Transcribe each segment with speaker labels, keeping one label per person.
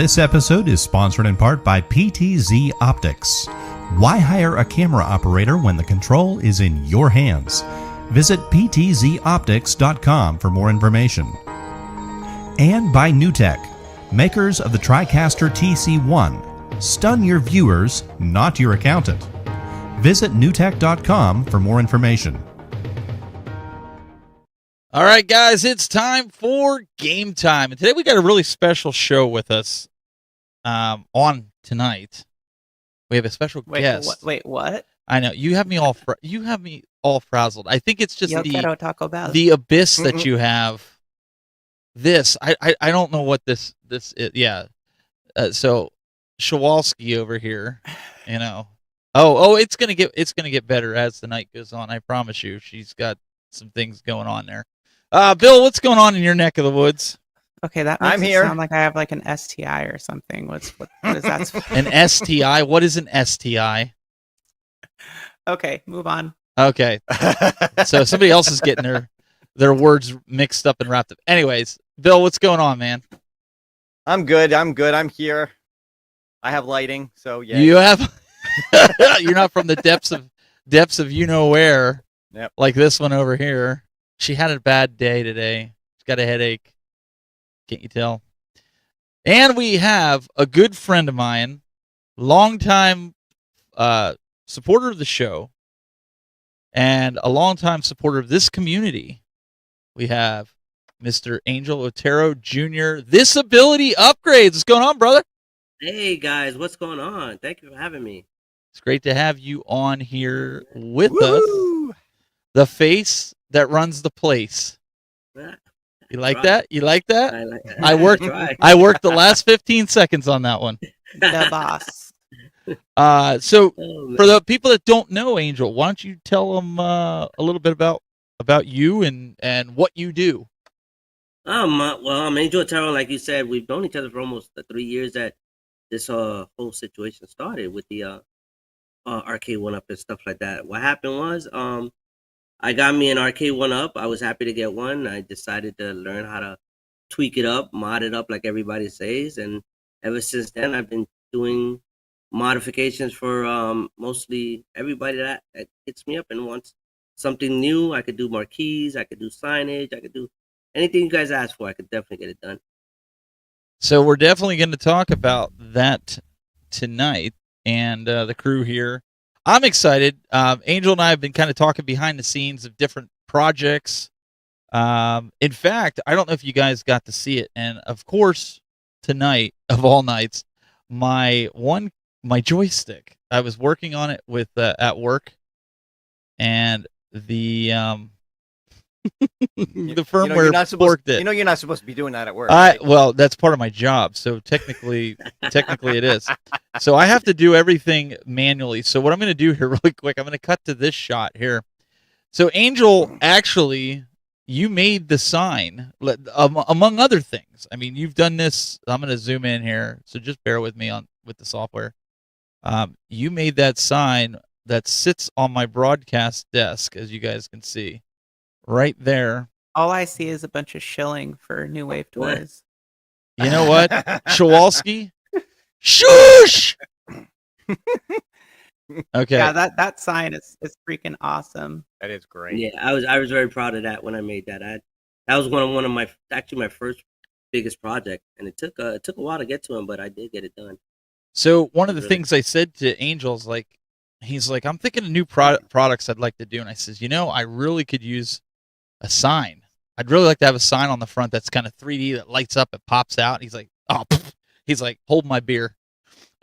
Speaker 1: This episode is sponsored in part by PTZ Optics. Why hire a camera operator when the control is in your hands? Visit ptzoptics.com for more information. And by NewTek, makers of the TriCaster TC1. Stun your viewers, not your accountant. Visit newtek.com for more information.
Speaker 2: All right, guys, it's time for game time. And today we got a really special show with us on tonight. We have a special guest.
Speaker 3: Wait, what?
Speaker 2: I know you have me all frazzled. I think it's just the abyss that you have. This I don't know what this is. Yeah. So Shawalski over here, you know. Oh, it's gonna get better as the night goes on. I promise you. She's got some things going on there. Bill, what's going on in your neck of the woods?
Speaker 3: Okay, that makes it sound like I have like an STI or something. What is that?
Speaker 2: An STI? What is an STI?
Speaker 3: Okay, move on.
Speaker 2: Okay. So somebody else is getting their words mixed up and wrapped up. Anyways, Bill, what's going on, man?
Speaker 4: I'm good. I'm here. I have lighting, so yeah.
Speaker 2: You have you're not from the depths of you know where.
Speaker 4: Yep. Like
Speaker 2: this one over here. She had a bad day today. She's got a headache. Can't you tell? And we have a good friend of mine, longtime supporter of the show, and a longtime supporter of this community. We have Mr. Angel Otero Jr. This ability upgrades. What's going on, brother?
Speaker 5: Hey, guys. What's going on? Thank you for having me.
Speaker 2: It's great to have you on here with us. The face that runs the place. You like that? You like that?
Speaker 5: I like that.
Speaker 2: I worked the last 15 seconds on that one.
Speaker 3: The boss.
Speaker 2: So for the people that don't know Angel, why don't you tell them a little bit about you and what you do?
Speaker 5: Well, I'm Angel Otero. Like you said, we've known each other for almost the 3 years that this whole situation started with the arcade 1-up and stuff like that. What happened was, I got me an arcade 1-up. I was happy to get one. I decided to learn how to tweak it up, mod it up like everybody says, and ever since then, I've been doing modifications for mostly everybody that hits me up and wants something new. I could do marquees, I could do signage, I could do anything you guys ask for. I could definitely get it done.
Speaker 2: So we're definitely going to talk about that tonight, and the crew here. I'm excited. Angel and I have been kind of talking behind the scenes of different projects. In fact, I don't know if you guys got to see it, and of course, tonight of all nights, my joystick. I was working on it with at work, and the the firmware forked it.
Speaker 4: You know you're not supposed to be doing that at work.
Speaker 2: Well, that's part of my job, so technically it is. So I have to do everything manually. So what I'm going to do here really quick, I'm going to cut to this shot here. So Angel, actually, you made the sign, among other things. I mean, you've done this. I'm going to zoom in here, so just bear with me with the software. You made that sign that sits on my broadcast desk, as you guys can see. Right there.
Speaker 3: All I see is a bunch of shilling for New Wave toys.
Speaker 2: You know what? Shawalski? Shush! Okay.
Speaker 3: Yeah, that sign is freaking awesome.
Speaker 4: That is great.
Speaker 5: Yeah, I was very proud of that when I made that. That was one of my first biggest project, and it took a while to get to him, but I did get it done.
Speaker 2: So one of the things I said to Angel's he's like, I'm thinking of new products I'd like to do, and I says, I really could use a sign. I'd really like to have a sign on the front that's kind of 3D that lights up, it pops out. And he's like, oh, he's like, hold my beer.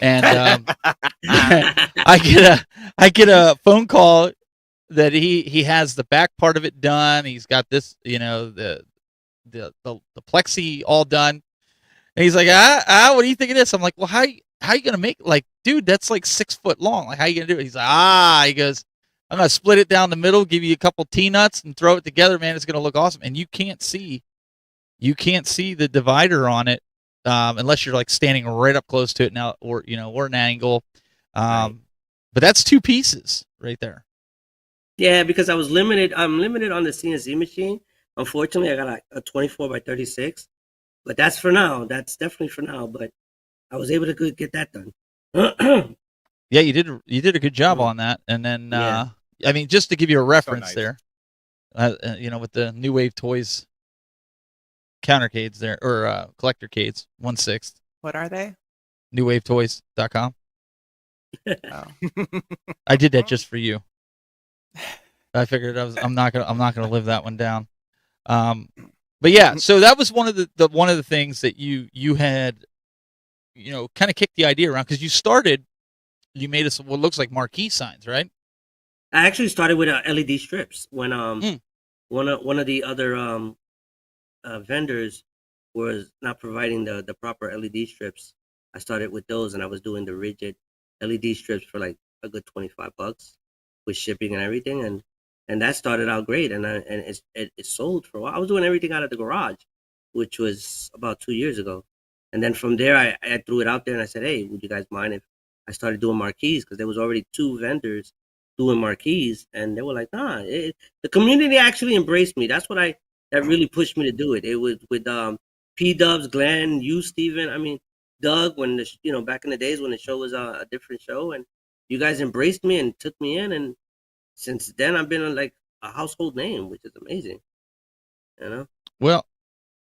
Speaker 2: And I get a phone call that he has the back part of it done. He's got this, the plexi all done. And he's like, what do you think of this? I'm like, well, how you gonna make dude, that's like 6 foot long. Like, how you gonna do it? He's like, he goes, I'm going to split it down the middle, give you a couple T-nuts, and throw it together, man. It's going to look awesome. And you can't see the divider on it unless you're standing right up close to it now, or an angle. Right. But that's 2 pieces right there.
Speaker 5: Yeah, because I'm limited on the CNC machine. Unfortunately, I got a 24 by 36, but that's for now. That's definitely for now. But I was able to get that done.
Speaker 2: Yeah, you did a good job on that. And then,
Speaker 5: Yeah.
Speaker 2: I mean, just to give you a reference
Speaker 6: nice.
Speaker 2: there, with the New Wave Toys countercades there, or collector cades, 1/6,
Speaker 3: What are they?
Speaker 2: newwavetoys.com.
Speaker 3: Oh.
Speaker 2: I did that just for you. I figured I'm not gonna live that one down. But yeah, so that was one of the things that you had, kind of kicked the idea around, because you made us what looks like marquee signs, right?
Speaker 5: I actually started with LED strips when
Speaker 2: Mm.
Speaker 5: one of the other vendors was not providing the proper LED strips. I started with those, and I was doing the rigid LED strips for like a good $25 with shipping and everything, and that started out great, and it sold for a while. I was doing everything out of the garage, which was about 2 years ago, and then from there I threw it out there and I said, hey, would you guys mind if I started doing marquees, because there was already 2 vendors doing marquees, and they were like, nah. The community actually embraced me. That's what that really pushed me to do it. It was with P Dubs, Glenn, you, Steven. I mean, Doug, when back in the days when the show was a different show, and you guys embraced me and took me in, and since then I've been like a household name, which is amazing.
Speaker 2: Well,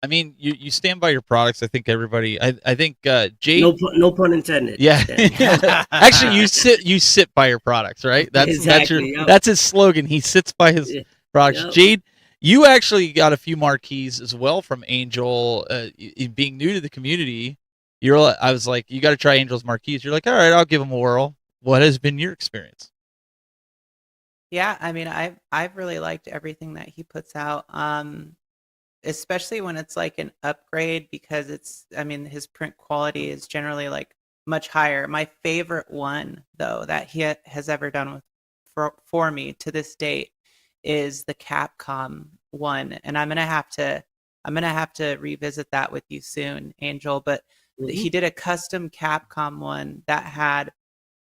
Speaker 2: I mean, you stand by your products. I think everybody. I think Jade.
Speaker 5: No pun intended.
Speaker 2: Yeah. Actually, you sit by your products, right?
Speaker 5: Exactly,
Speaker 2: that's his slogan. He sits by his products.
Speaker 5: Yep.
Speaker 2: Jade, you actually got a few marquees as well from Angel. Being new to the community, I was like, you got to try Angel's marquees. You're like, all right, I'll give them a whirl. What has been your experience?
Speaker 3: Yeah, I mean, I've really liked everything that he puts out. Especially when it's like an upgrade, because his print quality is generally like much higher. My favorite one though that he has ever done for me to this date is the Capcom one, and I'm gonna have to revisit that with you soon, Angel. But he did a custom Capcom one that had,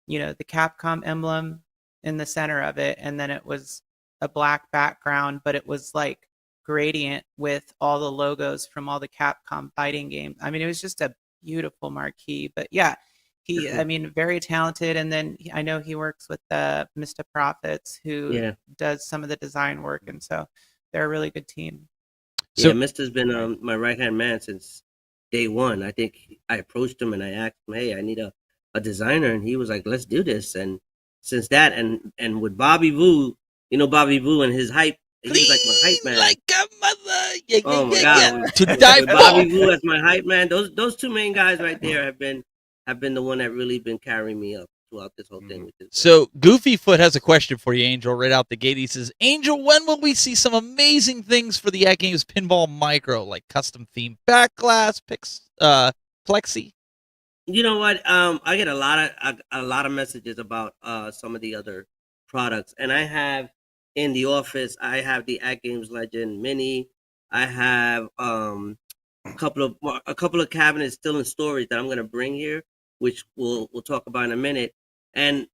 Speaker 3: the Capcom emblem in the center of it, and then it was a black background, but it was like gradient with all the logos from all the Capcom fighting games. I mean, it was just a beautiful marquee. But yeah, very talented. And then I know he works with Mr. Profits, who does some of the design work, and so they're a really good team.
Speaker 5: So Mister's been my right-hand man since day one. I think I approached him and I asked him, hey, I need a designer, and he was like, let's do this. And since that, and with Bobby Vu, Bobby Vu and his hype, he's like my hype man.
Speaker 2: Like a mother. Yeah,
Speaker 5: oh my God.
Speaker 2: To die for.
Speaker 5: Bobby Vu as my hype man. Those 2 main guys right there have been the one that really been carrying me up throughout this whole thing.
Speaker 2: So Goofy Foot has a question for you, Angel, right out the gate. He says, Angel, when will we see some amazing things for the Yak Games Pinball Micro, like custom themed backglass, plexi?
Speaker 5: You know what? I get a lot of messages about some of the other products, and I have in the office. I have the At Games Legend Mini. I have a couple of cabinets still in storage that I'm gonna bring here, which we'll talk about in a minute. And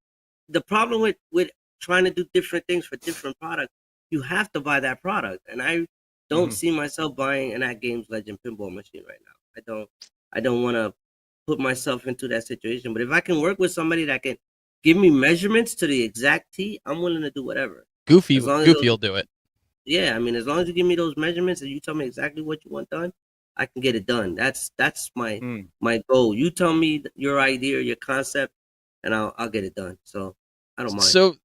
Speaker 5: the problem with trying to do different things for different products, you have to buy that product, and I don't see myself buying an At Games Legend pinball machine right now. I don't want to put myself into that situation. But if I can work with somebody that can give me measurements to the exact T, I'm willing to do whatever.
Speaker 2: Goofy will do it.
Speaker 5: Yeah, I mean, as long as you give me those measurements and you tell me exactly what you want done, I can get it done. That's my goal. You tell me your idea, your concept, and I'll get it done. So I don't mind.
Speaker 2: So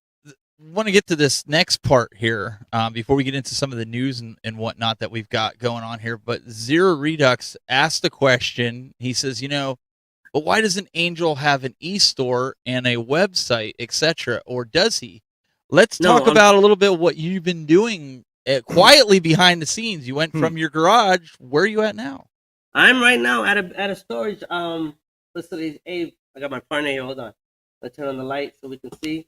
Speaker 2: want to get to this next part here before we get into some of the news and whatnot that we've got going on here. But Zero Redux asked the question. He says, but why doesn't Angel have an e-store and a website, etc.? Or does he? Let's talk about a little bit what you've been doing quietly behind the scenes. You went from your garage. Where are you at now?
Speaker 5: I'm right now at a storage facility. Abe, I got my partner here. Hold on. Let's turn on the light so we can see.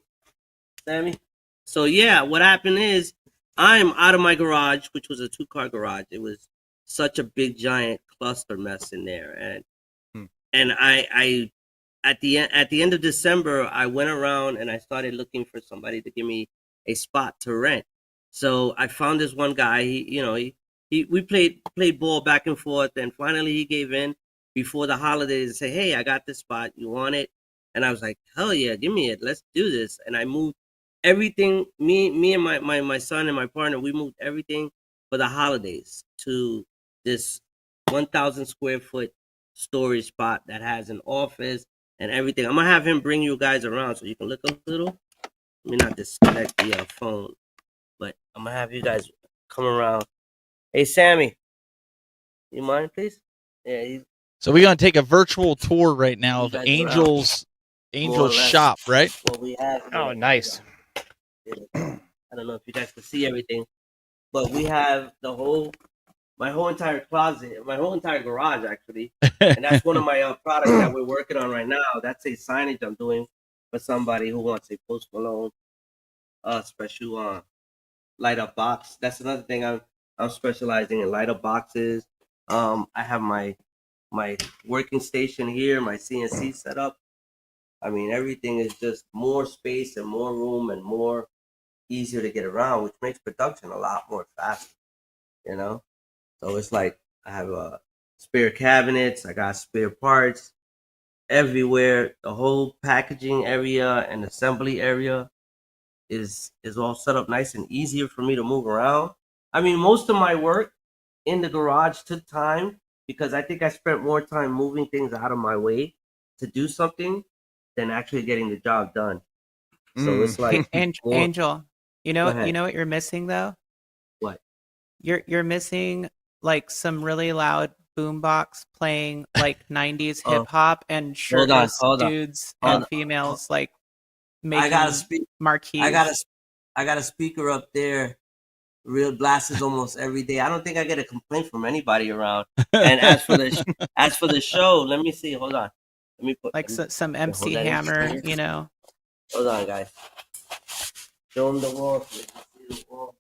Speaker 5: Sammy? So yeah, what happened is I'm out of my garage, which was a 2-car garage. It was such a big giant cluster mess in there, and I at the end of December I went around and I started looking for somebody to give me a spot to rent. So I found this one guy. We played ball back and forth, and finally he gave in. before the holidays and say, hey, I got this spot. You want it? And I was like, hell yeah, give me it. Let's do this. And I moved everything. Me and my son and my partner, we moved everything for the holidays to this 1,000 square foot storage spot that has an office and everything. I'm gonna have him bring you guys around so you can look a little. Let me not disconnect the phone, but I'm gonna have you guys come around. Hey, Sammy, you mind, please? Yeah.
Speaker 2: So we're gonna take a virtual tour right now of
Speaker 5: You guys
Speaker 2: Angel's
Speaker 5: More or less.
Speaker 2: shop, right?
Speaker 5: What we have.
Speaker 4: Oh,
Speaker 5: here.
Speaker 4: nice.
Speaker 5: I don't know if you guys can see everything, but we have my whole entire closet, my whole entire garage actually, and that's one of my products that we're working on right now. That's a signage I'm doing for somebody who wants a Post Malone special light up box. That's another thing I'm specializing in, light up boxes. I have my working station here, my CNC setup. I mean, everything is just more space and more room and more easier to get around, which makes production a lot more faster, you know? So it's like I have spare cabinets, I got spare parts everywhere. The whole packaging area and assembly area is all set up nice and easier for me to move around. I mean, most of my work in the garage took time because I think I spent more time moving things out of my way to do something than actually getting the job done. So it's like
Speaker 3: Angel, you
Speaker 5: Go
Speaker 3: know
Speaker 5: ahead.
Speaker 3: what you're missing though?
Speaker 5: What?
Speaker 3: You're missing like some really loud boombox playing like 90s
Speaker 5: Oh.
Speaker 3: hip hop and
Speaker 5: Hold on,
Speaker 3: shirtless
Speaker 5: hold on.
Speaker 3: dudes
Speaker 5: Hold
Speaker 3: and
Speaker 5: on.
Speaker 3: females like
Speaker 5: I
Speaker 3: making
Speaker 5: gotta speak.
Speaker 3: marquees.
Speaker 5: I got a speaker up there. Real blasts almost every day. I don't think I get a complaint from anybody around. And as for the show, let me see. Hold on. Let me put
Speaker 3: like some
Speaker 5: hold
Speaker 3: MC
Speaker 5: that in
Speaker 3: Hammer,
Speaker 5: here.
Speaker 3: you know.
Speaker 5: Hold on, guys. Show them the wall. So they can see the wall.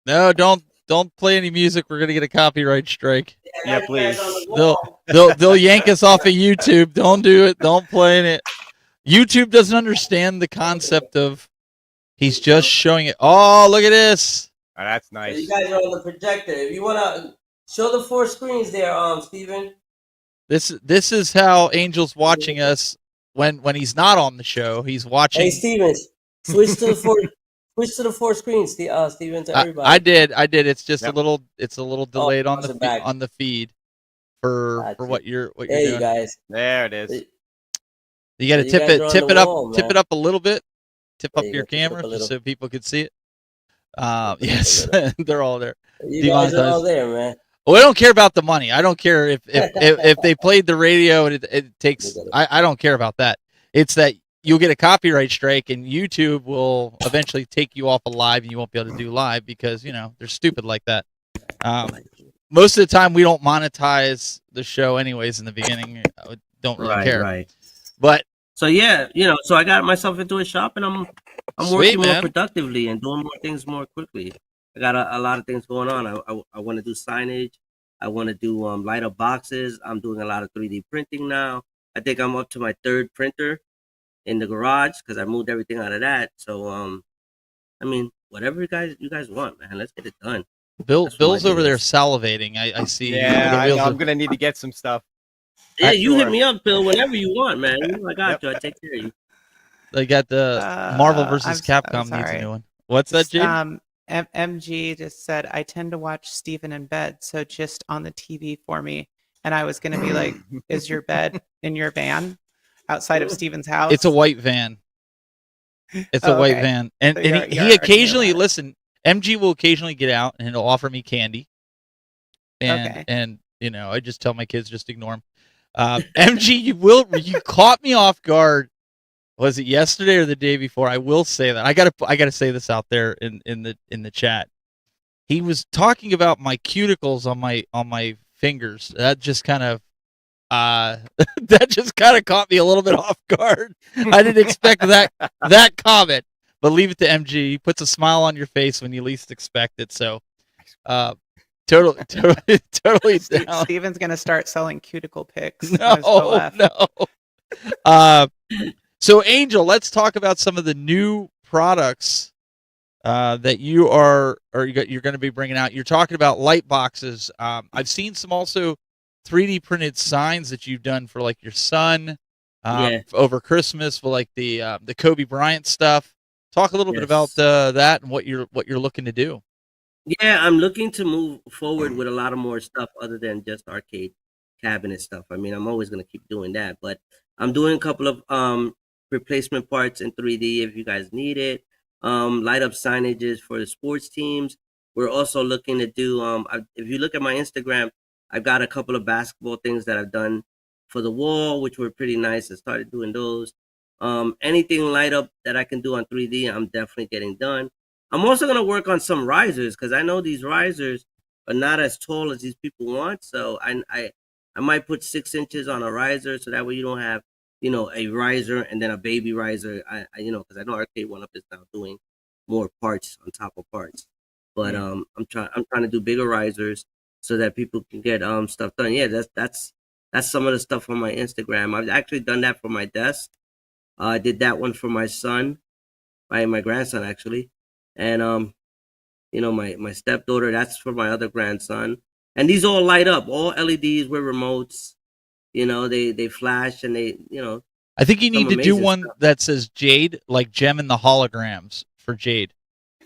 Speaker 2: No, don't play any music. We're gonna get a copyright strike.
Speaker 4: Yeah,
Speaker 5: I got you guys
Speaker 4: please.
Speaker 5: on the
Speaker 2: They'll
Speaker 5: wall.
Speaker 2: yank us off of YouTube. Don't do it. Don't play it. YouTube doesn't understand the concept of he's just showing it. Oh, look at this.
Speaker 4: Oh, that's
Speaker 5: So
Speaker 4: nice.
Speaker 5: you guys are on the projector. If you wanna show the 4 screens there, Steven.
Speaker 2: This is how Angel's watching us when he's not on the show. He's watching.
Speaker 5: Hey, Steven, switch to the 4 screens, Steven, to everybody.
Speaker 2: I did. It's just
Speaker 4: Yep.
Speaker 2: a little delayed on
Speaker 5: awesome back.
Speaker 2: the feed for
Speaker 5: Gotcha.
Speaker 2: what you're
Speaker 5: There
Speaker 2: doing.
Speaker 5: you guys.
Speaker 4: There it is.
Speaker 2: You got to
Speaker 5: You guys are on
Speaker 2: tip
Speaker 5: the
Speaker 2: it up,
Speaker 5: wall,
Speaker 2: tip
Speaker 5: man.
Speaker 2: it up a little bit, tip
Speaker 5: There
Speaker 2: up
Speaker 5: you
Speaker 2: your
Speaker 5: go, tip it up
Speaker 2: camera
Speaker 5: a
Speaker 2: just
Speaker 5: little.
Speaker 2: so people could see it.
Speaker 5: Tip it up a
Speaker 2: Yes, they're all there.
Speaker 5: You guys are all
Speaker 2: Demonetized.
Speaker 5: there, man.
Speaker 2: Well, I don't care about the money. I don't care if they played the radio and it takes. I don't care about that. It's that you'll get a copyright strike and YouTube will eventually take you off of live and you won't be able to do live because they're stupid like that. Most of the time we don't monetize the show anyways in the beginning. I don't really care.
Speaker 5: Right.
Speaker 2: But
Speaker 5: So yeah, so I got myself into a shop and I'm
Speaker 2: Sweet,
Speaker 5: working more
Speaker 2: man.
Speaker 5: productively and doing more things more quickly. I got a lot of things going on. I want to do signage. I want to do light up boxes. I'm doing a lot of 3D printing now. I think I'm up to my 3rd printer in the garage because I moved everything out of that. So I mean, whatever you guys want, man. Let's get it done. That's what
Speaker 2: Bill's
Speaker 5: my
Speaker 2: over
Speaker 5: deal
Speaker 2: there
Speaker 5: is.
Speaker 2: salivating. I see.
Speaker 4: Yeah,
Speaker 2: the
Speaker 4: I
Speaker 2: wheels
Speaker 4: know.
Speaker 2: of-
Speaker 4: I'm gonna need to get some stuff.
Speaker 5: Yeah, you hit
Speaker 4: Sure.
Speaker 5: me up, Bill, whenever you want, man. I got you. I take care of you.
Speaker 2: They got the Marvel versus
Speaker 3: I'm
Speaker 2: Capcom needs a
Speaker 3: sorry.
Speaker 2: new one. What's that, Jade?
Speaker 3: MG just said, I tend to watch Steven in bed, so just on the TV for me. And I was going to be like, is your bed in your van outside of Steven's house?
Speaker 2: It's a white van. It's a white
Speaker 3: Okay.
Speaker 2: van, and,
Speaker 3: So
Speaker 2: and
Speaker 3: you're
Speaker 2: he
Speaker 3: already
Speaker 2: occasionally
Speaker 3: about it.
Speaker 2: listen. MG will occasionally get out and he'll offer me candy, and
Speaker 3: Okay.
Speaker 2: and I just tell my kids just ignore him. MG, you caught me off guard. Was it yesterday or the day before? I will say that I gotta say this out there in the chat. He was talking about my cuticles on my fingers. That just kind of caught me a little bit off guard. I didn't expect that comment. But leave it to MG. He puts a smile on your face when you least expect it. So, totally down.
Speaker 3: Steven's going to start selling cuticle pics. on his OF.
Speaker 2: No. So Angel, let's talk about some of the new products that you're going to be bringing out. You're talking about light boxes. I've seen some also 3D printed signs that you've done for like your son over Christmas for like the Kobe Bryant stuff. Talk a little bit about that and what you're looking to do.
Speaker 5: Yeah, I'm looking to move forward with a lot of more stuff other than just arcade cabinet stuff. I mean, I'm always going to keep doing that, but I'm doing a couple of replacement parts in 3D if you guys need it. Light up signages for the sports teams. We're also looking to do if you look at my Instagram, I've got a couple of basketball things that I've done for the wall, which were pretty nice. I started doing those. Anything light up that I can do on 3D, I'm definitely getting done. I'm also going to work on some risers because I know these risers are not as tall as these people want. So I might put 6 inches on a riser so that way you don't have, a riser and then a baby riser. Because I know Arcade One Up is now doing more parts on top of parts. But I'm trying to do bigger risers so that people can get stuff done. Yeah, that's some of the stuff on my Instagram. I've actually done that for my desk. I did that one for my son, my grandson actually. And my stepdaughter, that's for my other grandson. And these all light up, all LEDs with remotes. They flash and they,
Speaker 2: I think you need to do one
Speaker 5: stuff
Speaker 2: that says Jayde, like Gem and the holograms for Jayde.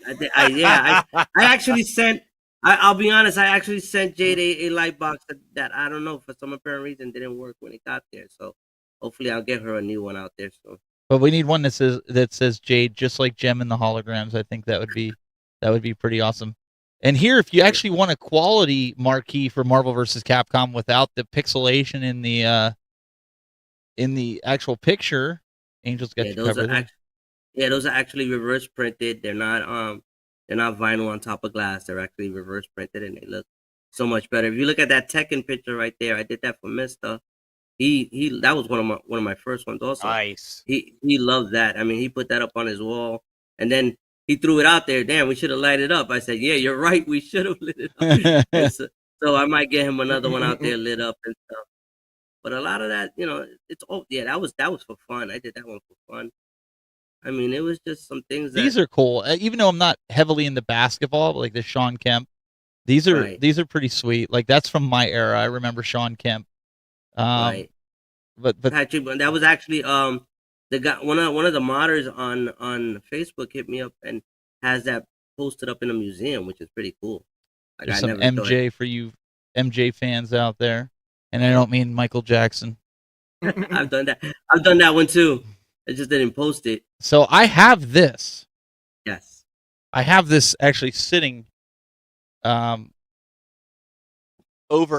Speaker 5: I actually sent. I'll be honest. I actually sent Jayde a light box that I don't know for some apparent reason didn't work when it got there. So hopefully I'll get her a new one out there soon.
Speaker 2: But we need one that says Jayde, just like Gem and the holograms. I think that would be pretty awesome. And here, if you actually want a quality marquee for Marvel vs. Capcom without the pixelation in the actual picture, Angel's got you covered.
Speaker 5: Those are actually reverse printed. They're not vinyl on top of glass. They're actually reverse printed, and they look so much better. If you look at that Tekken picture right there, I did that for Mister. He that was one of my first ones also.
Speaker 4: Nice.
Speaker 5: He loved that. I mean, he put that up on his wall, and then he threw it out there. Damn, we should have lighted it up. I said, yeah, you're right. We should have lit it up. And so I might get him another one out there lit up and stuff. But a lot of that, it's that was for fun. I did that one for fun. I mean, it was just some things.
Speaker 2: These are cool. Even though I'm not heavily into basketball, like the Sean Kemp, these are pretty sweet. Like that's from my era. I remember Sean Kemp.
Speaker 5: Right.
Speaker 2: But
Speaker 5: that was actually the guy, one of the modders on Facebook hit me up and has that posted up in a museum, which is pretty cool. Like,
Speaker 2: there's some MJ for you MJ fans out there, and I don't mean Michael Jackson.
Speaker 5: I've done that one too. I just didn't post it.
Speaker 2: So I have this.
Speaker 5: Yes.
Speaker 2: I have this actually sitting over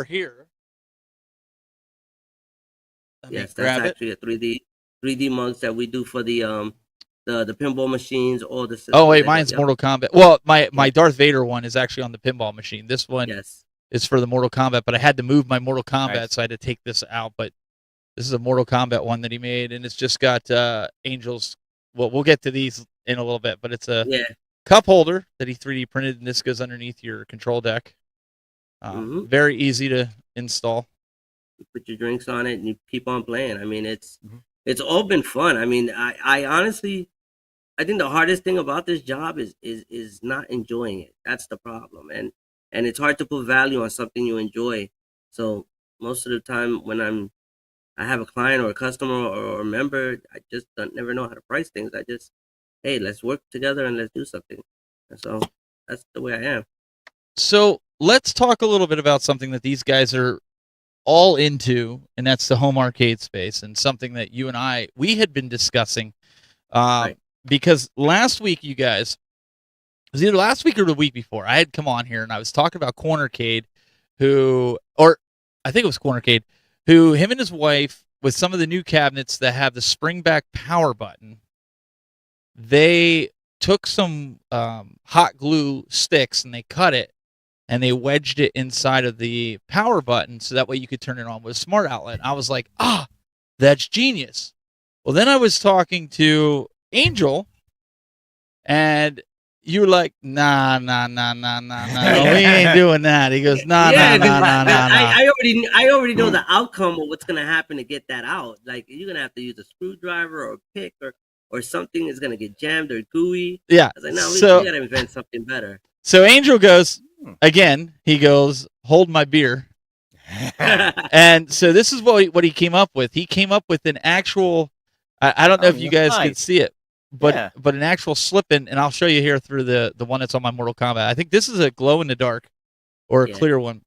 Speaker 2: here.
Speaker 5: Yes, that's actually a 3D mugs that we do for the pinball machines or the systems.
Speaker 2: Oh wait, mine's Mortal Kombat. Well, my Darth Vader one is actually on the pinball machine. This one is for the Mortal Kombat, but I had to move my Mortal Kombat, so I had to take this out. But this is a Mortal Kombat one that he made, and it's just got angels. Well, we'll get to these in a little bit, but it's a cup holder that he 3D printed, and this goes underneath your control deck. Very easy to install.
Speaker 5: You put your drinks on it and you keep on playing. I mean, it's all been fun. I mean, I honestly, I think the hardest thing about this job is not enjoying it. That's the problem, and it's hard to put value on something you enjoy. So most of the time when I have a client or a customer or a member, I just never know how to price things. I just, hey, let's work together and let's do something. And so that's the way I am.
Speaker 2: So let's talk a little bit about something that these guys are all into, and that's the home arcade space, and something that you and we had been discussing because last week, you guys, it was either last week or the week before, I had come on here and I was talking about Cornercade, or I think it was Cornercade, who him and his wife, with some of the new cabinets that have the spring back power button, they took some hot glue sticks and they cut it and they wedged it inside of the power button so that way you could turn it on with a smart outlet. I was like, that's genius. Well, then I was talking to Angel, and you were like, nah, we ain't doing that. He goes, nah.
Speaker 5: I already know the outcome of what's gonna happen to get that out. Like, you're gonna have to use a screwdriver or a pick or something is gonna get jammed or gooey.
Speaker 2: Yeah.
Speaker 5: I was like, no, we gotta invent something better.
Speaker 2: So Angel goes, again, he goes, hold my beer. And so this is what he came up with. He came up with an actual. I don't know if you guys can
Speaker 4: nice.
Speaker 2: see it, but
Speaker 4: Yeah.
Speaker 2: but an actual slip-in, and I'll show you here through the one that's on my Mortal Kombat. I think this is a glow in the dark or a
Speaker 5: Yeah.
Speaker 2: clear one.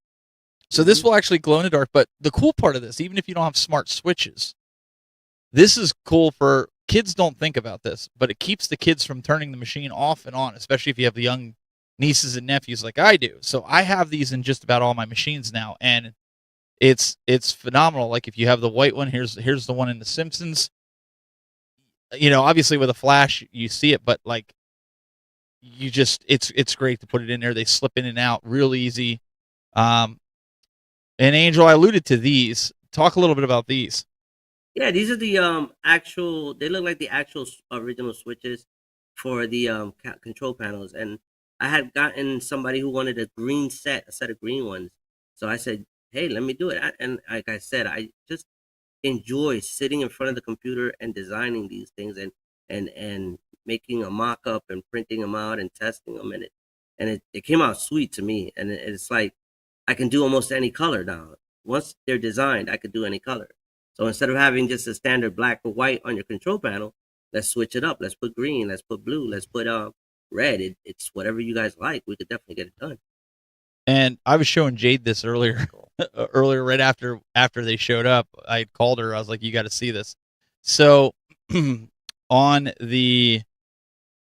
Speaker 2: So this will actually glow in the dark. But the cool part of this, even if you don't have smart switches, this is cool for kids. Don't think about this, but it keeps the kids from turning the machine off and on, especially if you have young nieces and nephews like I do. So I have these in just about all my machines now, and it's phenomenal. Like if you have the white one, here's the one in The Simpsons. You know, obviously with a flash you see it, but like you just it's great to put it in there. They slip in and out real easy. And Angel, I alluded to these. Talk a little bit about these.
Speaker 5: Yeah, these are the actual. They look like the actual original switches for the control panels. And I had gotten somebody who wanted a set of green ones. So I said, "Hey, let me do it." And like I said, I just enjoy sitting in front of the computer and designing these things and making a mock-up and printing them out and testing them, and it came out sweet to me. And it's like I can do almost any color now. Once they're designed, I could do any color. So instead of having just a standard black or white on your control panel, let's switch it up. Let's put green, let's put blue, let's put red. It's whatever you guys like. We could definitely get it done.
Speaker 2: And I was showing Jade this earlier, right after they showed up. I called her. I was like, "You got to see this." So, on the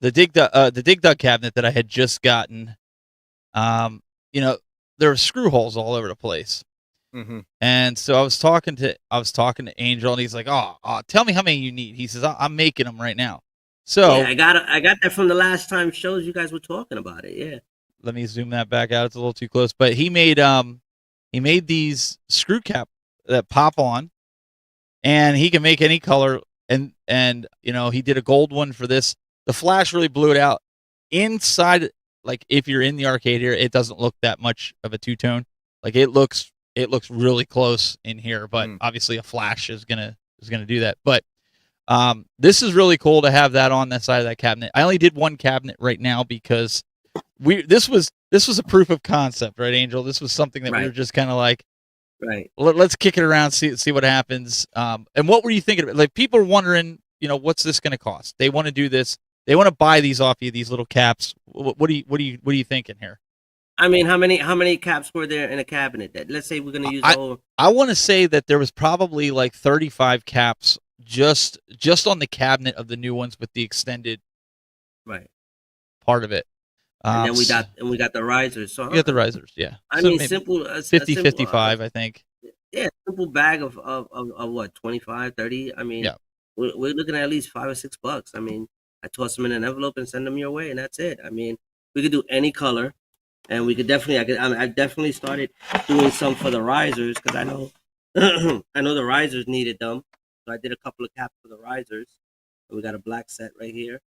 Speaker 2: dig dug cabinet that I had just gotten, you know, there were screw holes all over the place.
Speaker 4: Mm-hmm.
Speaker 2: And so I was talking to Angel, and he's like, "Oh, tell me how many you need." He says, "I'm making them right now." So
Speaker 5: yeah, I got that from the last time shows you guys were talking about it. Yeah.
Speaker 2: let me zoom that back out. It's a little too close, but he made these screw cap that pop on, and he can make any color. And you know, he did a gold one for this. The flash really blew it out. Inside, like if you're in the arcade here, it doesn't look that much of a two-tone. Like it looks really close in here, but obviously a flash is gonna do that. But this is really cool to have that on that side of that cabinet. I only did one cabinet right now because this was a proof of concept, right, Angel? This was something that we were just kind of like,
Speaker 5: right.
Speaker 2: Let's kick it around, see what happens. And what were you thinking of? Like people are wondering, you know, what's this going to cost? They want to do this. They want to buy these off you, these little caps. What are you thinking here?
Speaker 5: I mean, how many caps were there in a cabinet? That let's say we're going to use the whole.
Speaker 2: I want to say that there was probably like 35 caps just on the cabinet of the new ones with the extended part of it.
Speaker 5: And then we got the risers. So
Speaker 2: you got the risers, yeah.
Speaker 5: I
Speaker 2: So
Speaker 5: mean,
Speaker 2: maybe
Speaker 5: simple
Speaker 2: 50, 55, I think.
Speaker 5: Yeah, simple bag of what 25, 30. I mean,
Speaker 2: yeah.
Speaker 5: we're looking at least $5 or $6. I mean, I toss them in an envelope and send them your way, and that's it. I mean, we could do any color, and we could definitely. I definitely started doing some for the risers because I know I know the risers needed them, so I did a couple of caps for the risers. We got a black set right here,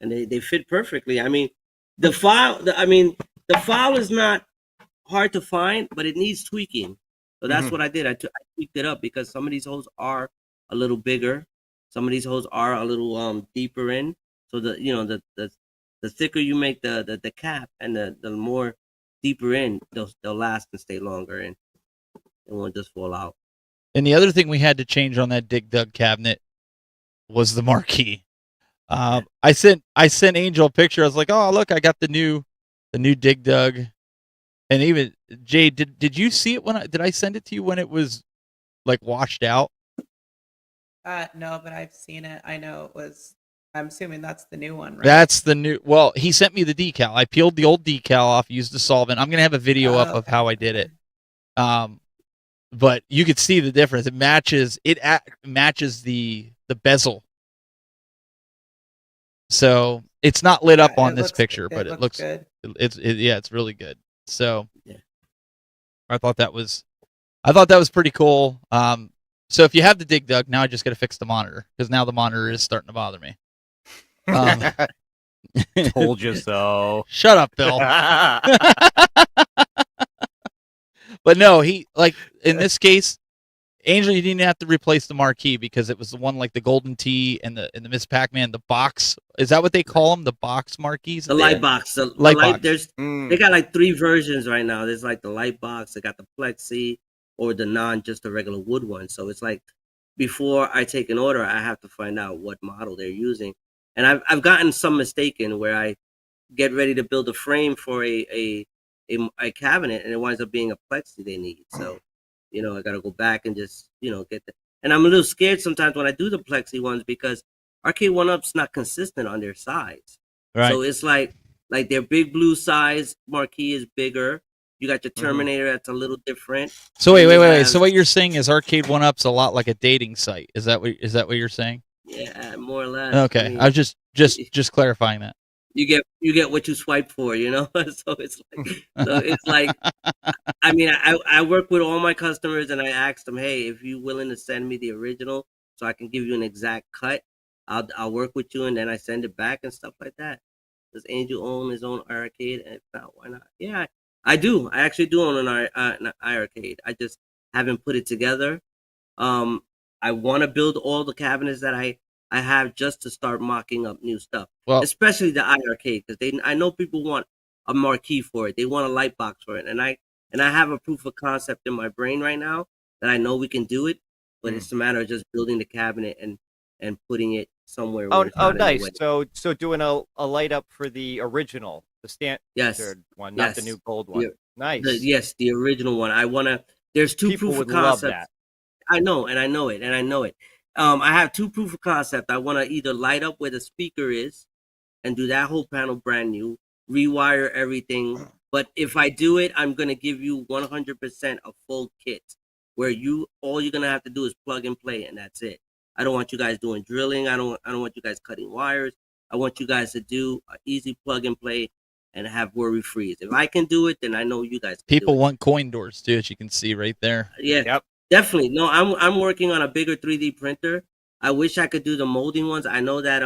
Speaker 5: and they fit perfectly. I mean, the file is not hard to find, but it needs tweaking. So that's what I did. I tweaked it up because some of these holes are a little bigger. Some of these holes are a little deeper in. So the thicker you make the cap and the more deeper in, they'll last and stay longer and it won't just fall out.
Speaker 2: And the other thing we had to change on that dig dug cabinet was the marquee. I sent Angel a picture. I was like, "Oh, look, I got the new dig dug." And even Jay, did you see it did I send it to you when it was like washed out?
Speaker 3: No, but I've seen it. I know it was. I'm assuming that's the new one, right?
Speaker 2: That's the new. Well, he sent me the decal. I peeled the old decal off, used the solvent. I'm gonna have a video up of how I did it. But you could see the difference. It matches. Matches the bezel. So it's not lit up on this picture, but it looks
Speaker 3: good.
Speaker 2: It's really good. So
Speaker 5: yeah.
Speaker 2: I thought that was pretty cool. So if you have the dig dug, now I just got to fix the monitor because now the monitor is starting to bother me.
Speaker 4: Told you so.
Speaker 2: Shut up, Bill. But no, in this case, Angel, you didn't have to replace the marquee because it was the one like the Golden Tee and the Miss Pac-Man, the box. Is that what they call them? The box marquees?
Speaker 5: The light box. The
Speaker 2: light box.
Speaker 5: They got like 3 versions right now. There's like the light box. They got the Plexi. or just the regular wood one. So it's like before I take an order, I have to find out what model they're using. And I've gotten some mistaken where I get ready to build a frame for a cabinet, and it winds up being a plexi they need. So, I got to go back and just get that. And I'm a little scared sometimes when I do the plexi ones because Arcade One Up's not consistent on their size.
Speaker 2: Right.
Speaker 5: So it's like their big blue size marquee is bigger. You got your Terminator that's a little different.
Speaker 2: So wait. So what you're saying is Arcade One Up's a lot like a dating site. Is that what you're saying?
Speaker 5: Yeah, more or less.
Speaker 2: Okay, I was just clarifying that.
Speaker 5: You get what you swipe for, So it's like I mean, I work with all my customers and I ask them, hey, if you're willing to send me the original so I can give you an exact cut, I'll work with you, and then I send it back and stuff like that. Does Angel own his own arcade? And if not, why not? Yeah, I do. I actually do own an arcade. I just haven't put it together. I want to build all the cabinets that I have just to start mocking up new stuff.
Speaker 2: Well,
Speaker 5: especially the arcade, because I know people want a marquee for it. They want a light box for it, and I have a proof of concept in my brain right now that I know we can do it, but it's a matter of just building the cabinet and putting it somewhere.
Speaker 4: Oh, nice. So doing a light up for the original, the standard one, not the new gold one. Nice.
Speaker 5: The original one. There's two
Speaker 4: people
Speaker 5: proof
Speaker 4: would
Speaker 5: of concepts.
Speaker 4: love that.
Speaker 5: I know it. I have two proof of concept. I want to either light up where the speaker is and do that whole panel brand new, rewire everything. But if I do it, I'm going to give you 100% a full kit where all you're going to have to do is plug and play, and that's it. I don't want you guys doing drilling. I don't want you guys cutting wires. I want you guys to do an easy plug and play and have worry free. If I can do it, then I know you guys can.
Speaker 2: People want coin doors too, as you can see right there.
Speaker 5: Yeah.
Speaker 4: Yep.
Speaker 5: Definitely. No, I'm working on a bigger 3D printer. I wish I could do the molding ones. I know that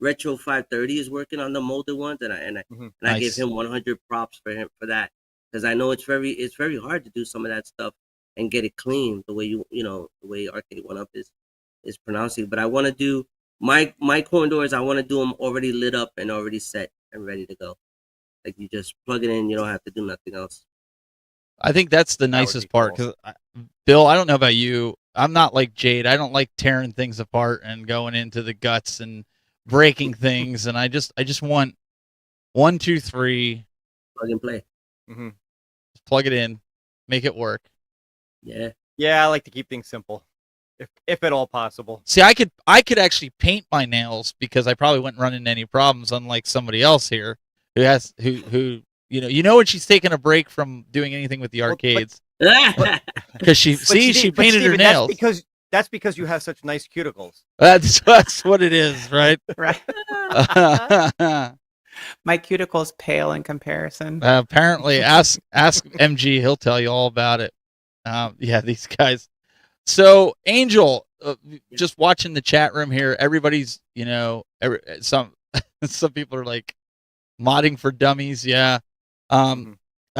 Speaker 5: Retro 530 is working on the molded ones, and I give him 100 props for that, because I know it's very hard to do some of that stuff and get it clean the way the way Arcade One Up is pronouncing. But I want to do my coin doors. I want to do them already lit up and already set and ready to go. Like you just plug it in. You don't have to do nothing else.
Speaker 2: I think that's the nicest part, because Bill, I don't know about you. I'm not like Jade. I don't like tearing things apart and going into the guts and breaking things. And I just want 1, 2, 3.
Speaker 5: Plug and play.
Speaker 2: Just plug it in, make it work.
Speaker 5: Yeah.
Speaker 4: Yeah, I like to keep things simple, if at all possible.
Speaker 2: See, I could actually paint my nails because I probably wouldn't run into any problems, unlike somebody else here who when she's taking a break from doing anything with the arcades, because she painted her nails.
Speaker 4: That's because you have such nice cuticles.
Speaker 2: That's what it is, right?
Speaker 3: Right. My cuticle's pale in comparison.
Speaker 2: Apparently, ask MG, he'll tell you all about it. These guys. So, Angel, just watching the chat room here, everybody's, some people are like modding for dummies. Yeah. I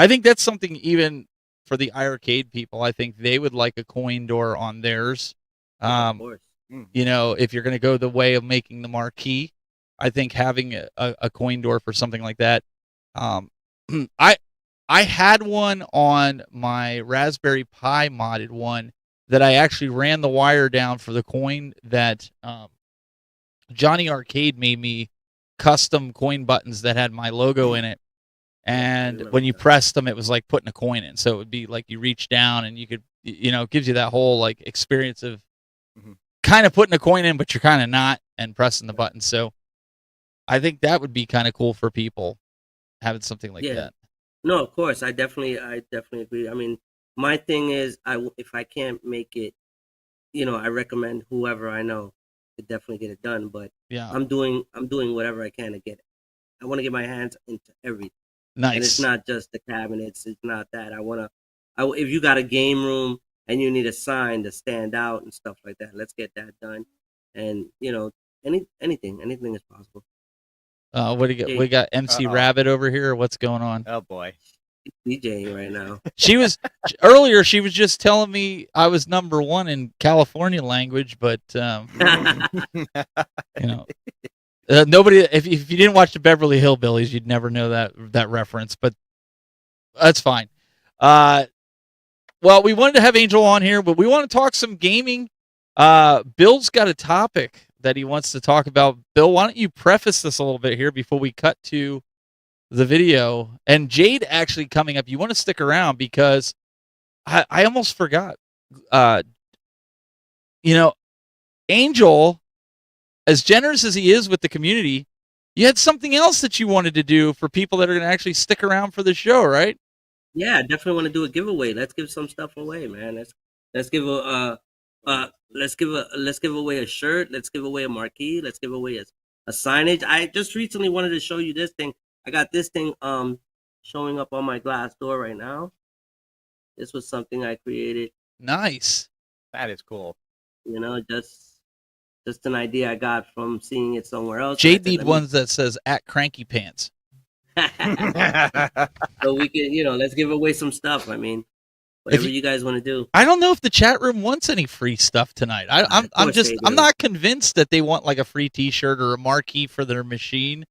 Speaker 2: think that's something even for the iArcade people. I think they would like a coin door on theirs.
Speaker 5: Of course.
Speaker 2: If you're going to go the way of making the marquee, I think having a coin door for something like that. I had one on my Raspberry Pi modded one that I actually ran the wire down for the coin that Johnny Arcade made me custom coin buttons that had my logo in it. And when you pressed them, it was like putting a coin in. So it would be like you reach down and you could, it gives you that whole like experience of kind of putting a coin in, but you're kind of not, and pressing the button. So I think that would be kind of cool for people having something like that.
Speaker 5: No, of course. I definitely agree. I mean, my thing is, if I can't make it, I recommend whoever I know to definitely get it done. But
Speaker 2: yeah,
Speaker 5: I'm doing whatever I can to get it. I want to get my hands into everything.
Speaker 2: Nice.
Speaker 5: And it's not just the cabinets. It's not that. If you got a game room and you need a sign to stand out and stuff like that, let's get that done. And anything is possible.
Speaker 2: What do you got? We got MC Rabbit over here. What's going on?
Speaker 4: Oh boy,
Speaker 5: DJing right now.
Speaker 2: She was earlier. She was just telling me I was number one in California language, but nobody. If you didn't watch the Beverly Hillbillies, you'd never know that reference. But that's fine. well, we wanted to have Angel on here, but we want to talk some gaming. Bill's got a topic that he wants to talk about. Bill, why don't you preface this a little bit here before we cut to the video? And Jade actually coming up. You want to stick around because I almost forgot. Angel, as generous as he is with the community, you had something else that you wanted to do for people that are going to actually stick around for the show, right?
Speaker 5: Yeah, definitely want to do a giveaway. Let's give some stuff away, man. Let's give away a shirt. Let's give away a marquee. Let's give away a signage. I just recently wanted to show you this thing. I got this thing showing up on my glass door right now. This was something I created.
Speaker 2: Nice.
Speaker 4: That is cool.
Speaker 5: Just an idea I got from seeing it somewhere else.
Speaker 2: Jade need ones that says at Cranky Pants.
Speaker 5: So we can, let's give away some stuff. I mean, whatever you guys want to do.
Speaker 2: I don't know if the chat room wants any free stuff tonight. I'm not convinced that they want like a free T-shirt or a marquee for their machine,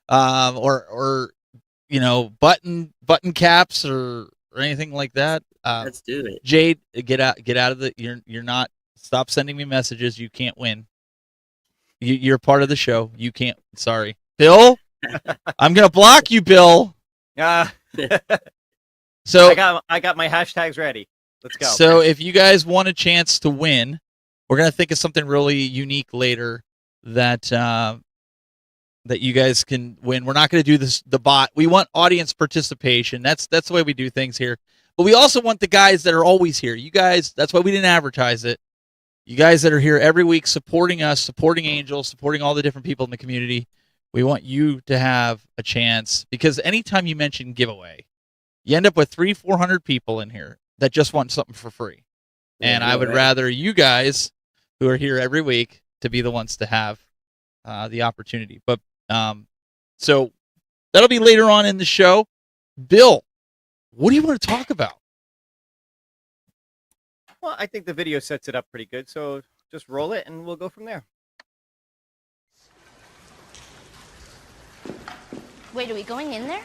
Speaker 2: or button caps or anything like that.
Speaker 5: Let's do it.
Speaker 2: Jade, get out of the. You're not. Stop sending me messages. You can't win. You're part of the show. You can't. Sorry, Bill. I'm gonna block you, Bill. So
Speaker 4: I got my hashtags ready. Let's go.
Speaker 2: So if you guys want a chance to win, we're gonna think of something really unique later that you guys can win. We're not gonna do the bot. We want audience participation. That's the way we do things here. But we also want the guys that are always here. You guys. That's why we didn't advertise it. You guys that are here every week supporting us, supporting Angel, supporting all the different people in the community. We want you to have a chance because anytime you mention giveaway, you end up with 300-400 people in here that just want something for free. And I would rather you guys who are here every week to be the ones to have the opportunity. But so that'll be later on in the show. Bill, what do you want to talk about?
Speaker 4: Well, I think the video sets it up pretty good. So just roll it and we'll go from there.
Speaker 6: Wait, are we going in there?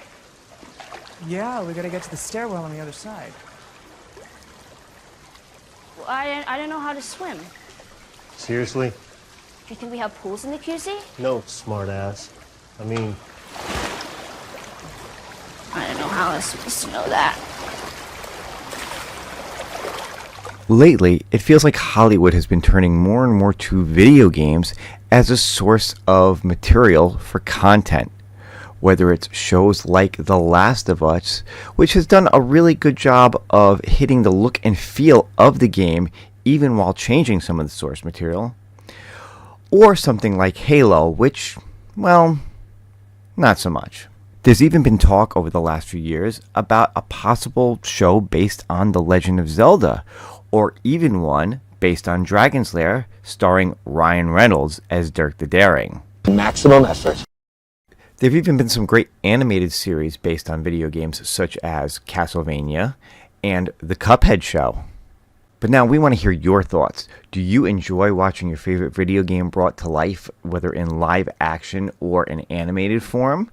Speaker 7: Yeah, we gotta get to the stairwell on the other side.
Speaker 6: Well, I don't know how to swim.
Speaker 8: Seriously?
Speaker 6: Do you think we have pools in the QC?
Speaker 8: No, smartass. I mean...
Speaker 6: I don't know how I was supposed to know that.
Speaker 9: Lately, it feels like Hollywood has been turning more and more to video games as a source of material for content. Whether it's shows like The Last of Us, which has done a really good job of hitting the look and feel of the game even while changing some of the source material, or something like Halo, which, well, not so much. There's even been talk over the last few years about a possible show based on The Legend of Zelda, or even one based on Dragon's Lair starring Ryan Reynolds as Dirk the Daring.
Speaker 8: Maximum effort.
Speaker 9: There have even been some great animated series based on video games such as Castlevania and The Cuphead Show. But now we want to hear your thoughts. Do you enjoy watching your favorite video game brought to life, whether in live action or in animated form,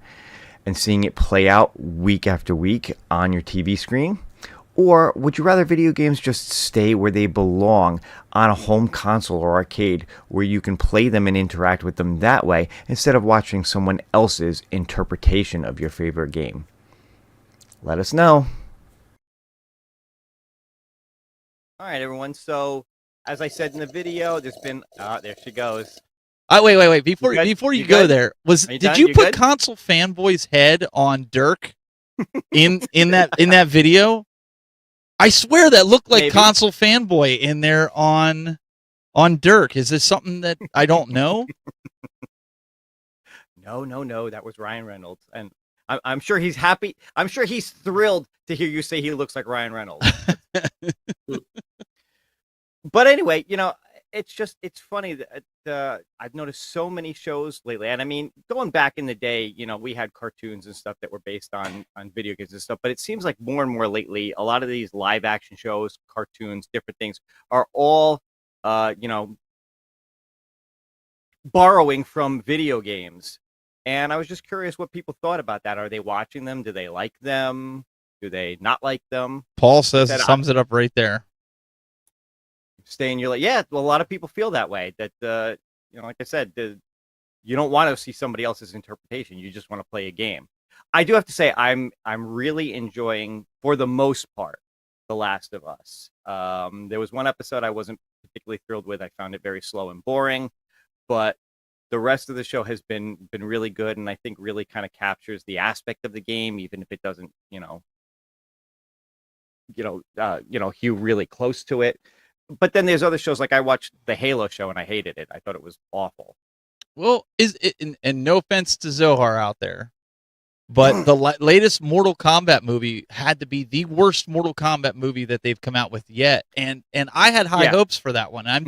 Speaker 9: and seeing it play out week after week on your TV screen? Or would you rather video games just stay where they belong on a home console or arcade where you can play them and interact with them that way instead of watching someone else's interpretation of your favorite game? Let us know.
Speaker 4: All right, everyone. So, as I said in the video, there's been... there she goes.
Speaker 2: Wait. Before you go there, did you put
Speaker 4: good?
Speaker 2: Console Fanboy's head on Dirk in that video? I swear that looked like
Speaker 4: Maybe.
Speaker 2: Console Fanboy in there on Dirk. Is this something that I don't know?
Speaker 4: No. That was Ryan Reynolds, and I'm sure he's happy. I'm sure he's thrilled to hear you say he looks like Ryan Reynolds. But anyway, it's funny that I've noticed so many shows lately, and I mean, going back in the day, we had cartoons and stuff that were based on video games and stuff. But it seems like more and more lately, a lot of these live action shows, cartoons, different things are all, borrowing from video games. And I was just curious what people thought about that. Are they watching them? Do they like them? Do they not like them?
Speaker 2: Paul says
Speaker 4: Said,
Speaker 2: sums it up right there.
Speaker 4: Stay in your lane. Yeah, well, a lot of people feel that way. That like I said, you don't want to see somebody else's interpretation. You just want to play a game. I do have to say, I'm really enjoying, for the most part, The Last of Us. There was one episode I wasn't particularly thrilled with. I found it very slow and boring, but the rest of the show has been really good, and I think really kind of captures the aspect of the game, even if it doesn't, hew really close to it. But then there's other shows, like I watched the Halo show and I hated it. I thought it was awful.
Speaker 2: Well, is it? And no offense to Zohar out there, but the latest Mortal Kombat movie had to be the worst Mortal Kombat movie that they've come out with yet. And I had high hopes for that one. I'm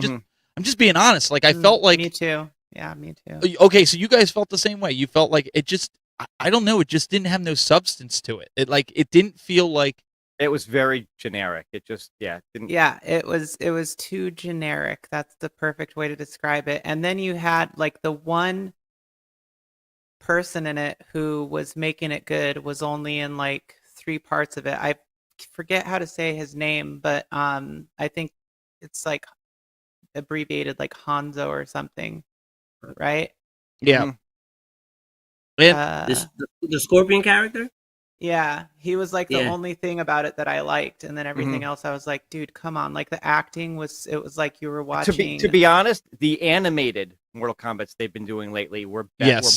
Speaker 2: just being honest. Like I felt like
Speaker 3: me too. Yeah, me too.
Speaker 2: Okay, so you guys felt the same way. You felt like it just, I don't know, it just didn't have no substance to it. It didn't feel like.
Speaker 4: It was very generic. It just, didn't.
Speaker 3: Yeah, it was too generic. That's the perfect way to describe it. And then you had like the one person in it who was making it good was only in like 3 parts of it. I forget how to say his name, but I think it's like abbreviated like Hanzo or something, right?
Speaker 2: Yeah.
Speaker 5: And the Scorpion character?
Speaker 3: Yeah, he was like the only thing about it that I liked, and then everything else I was like, dude, come on. Like the acting was like you were watching.
Speaker 4: To be honest, the animated Mortal Kombats they've been doing lately were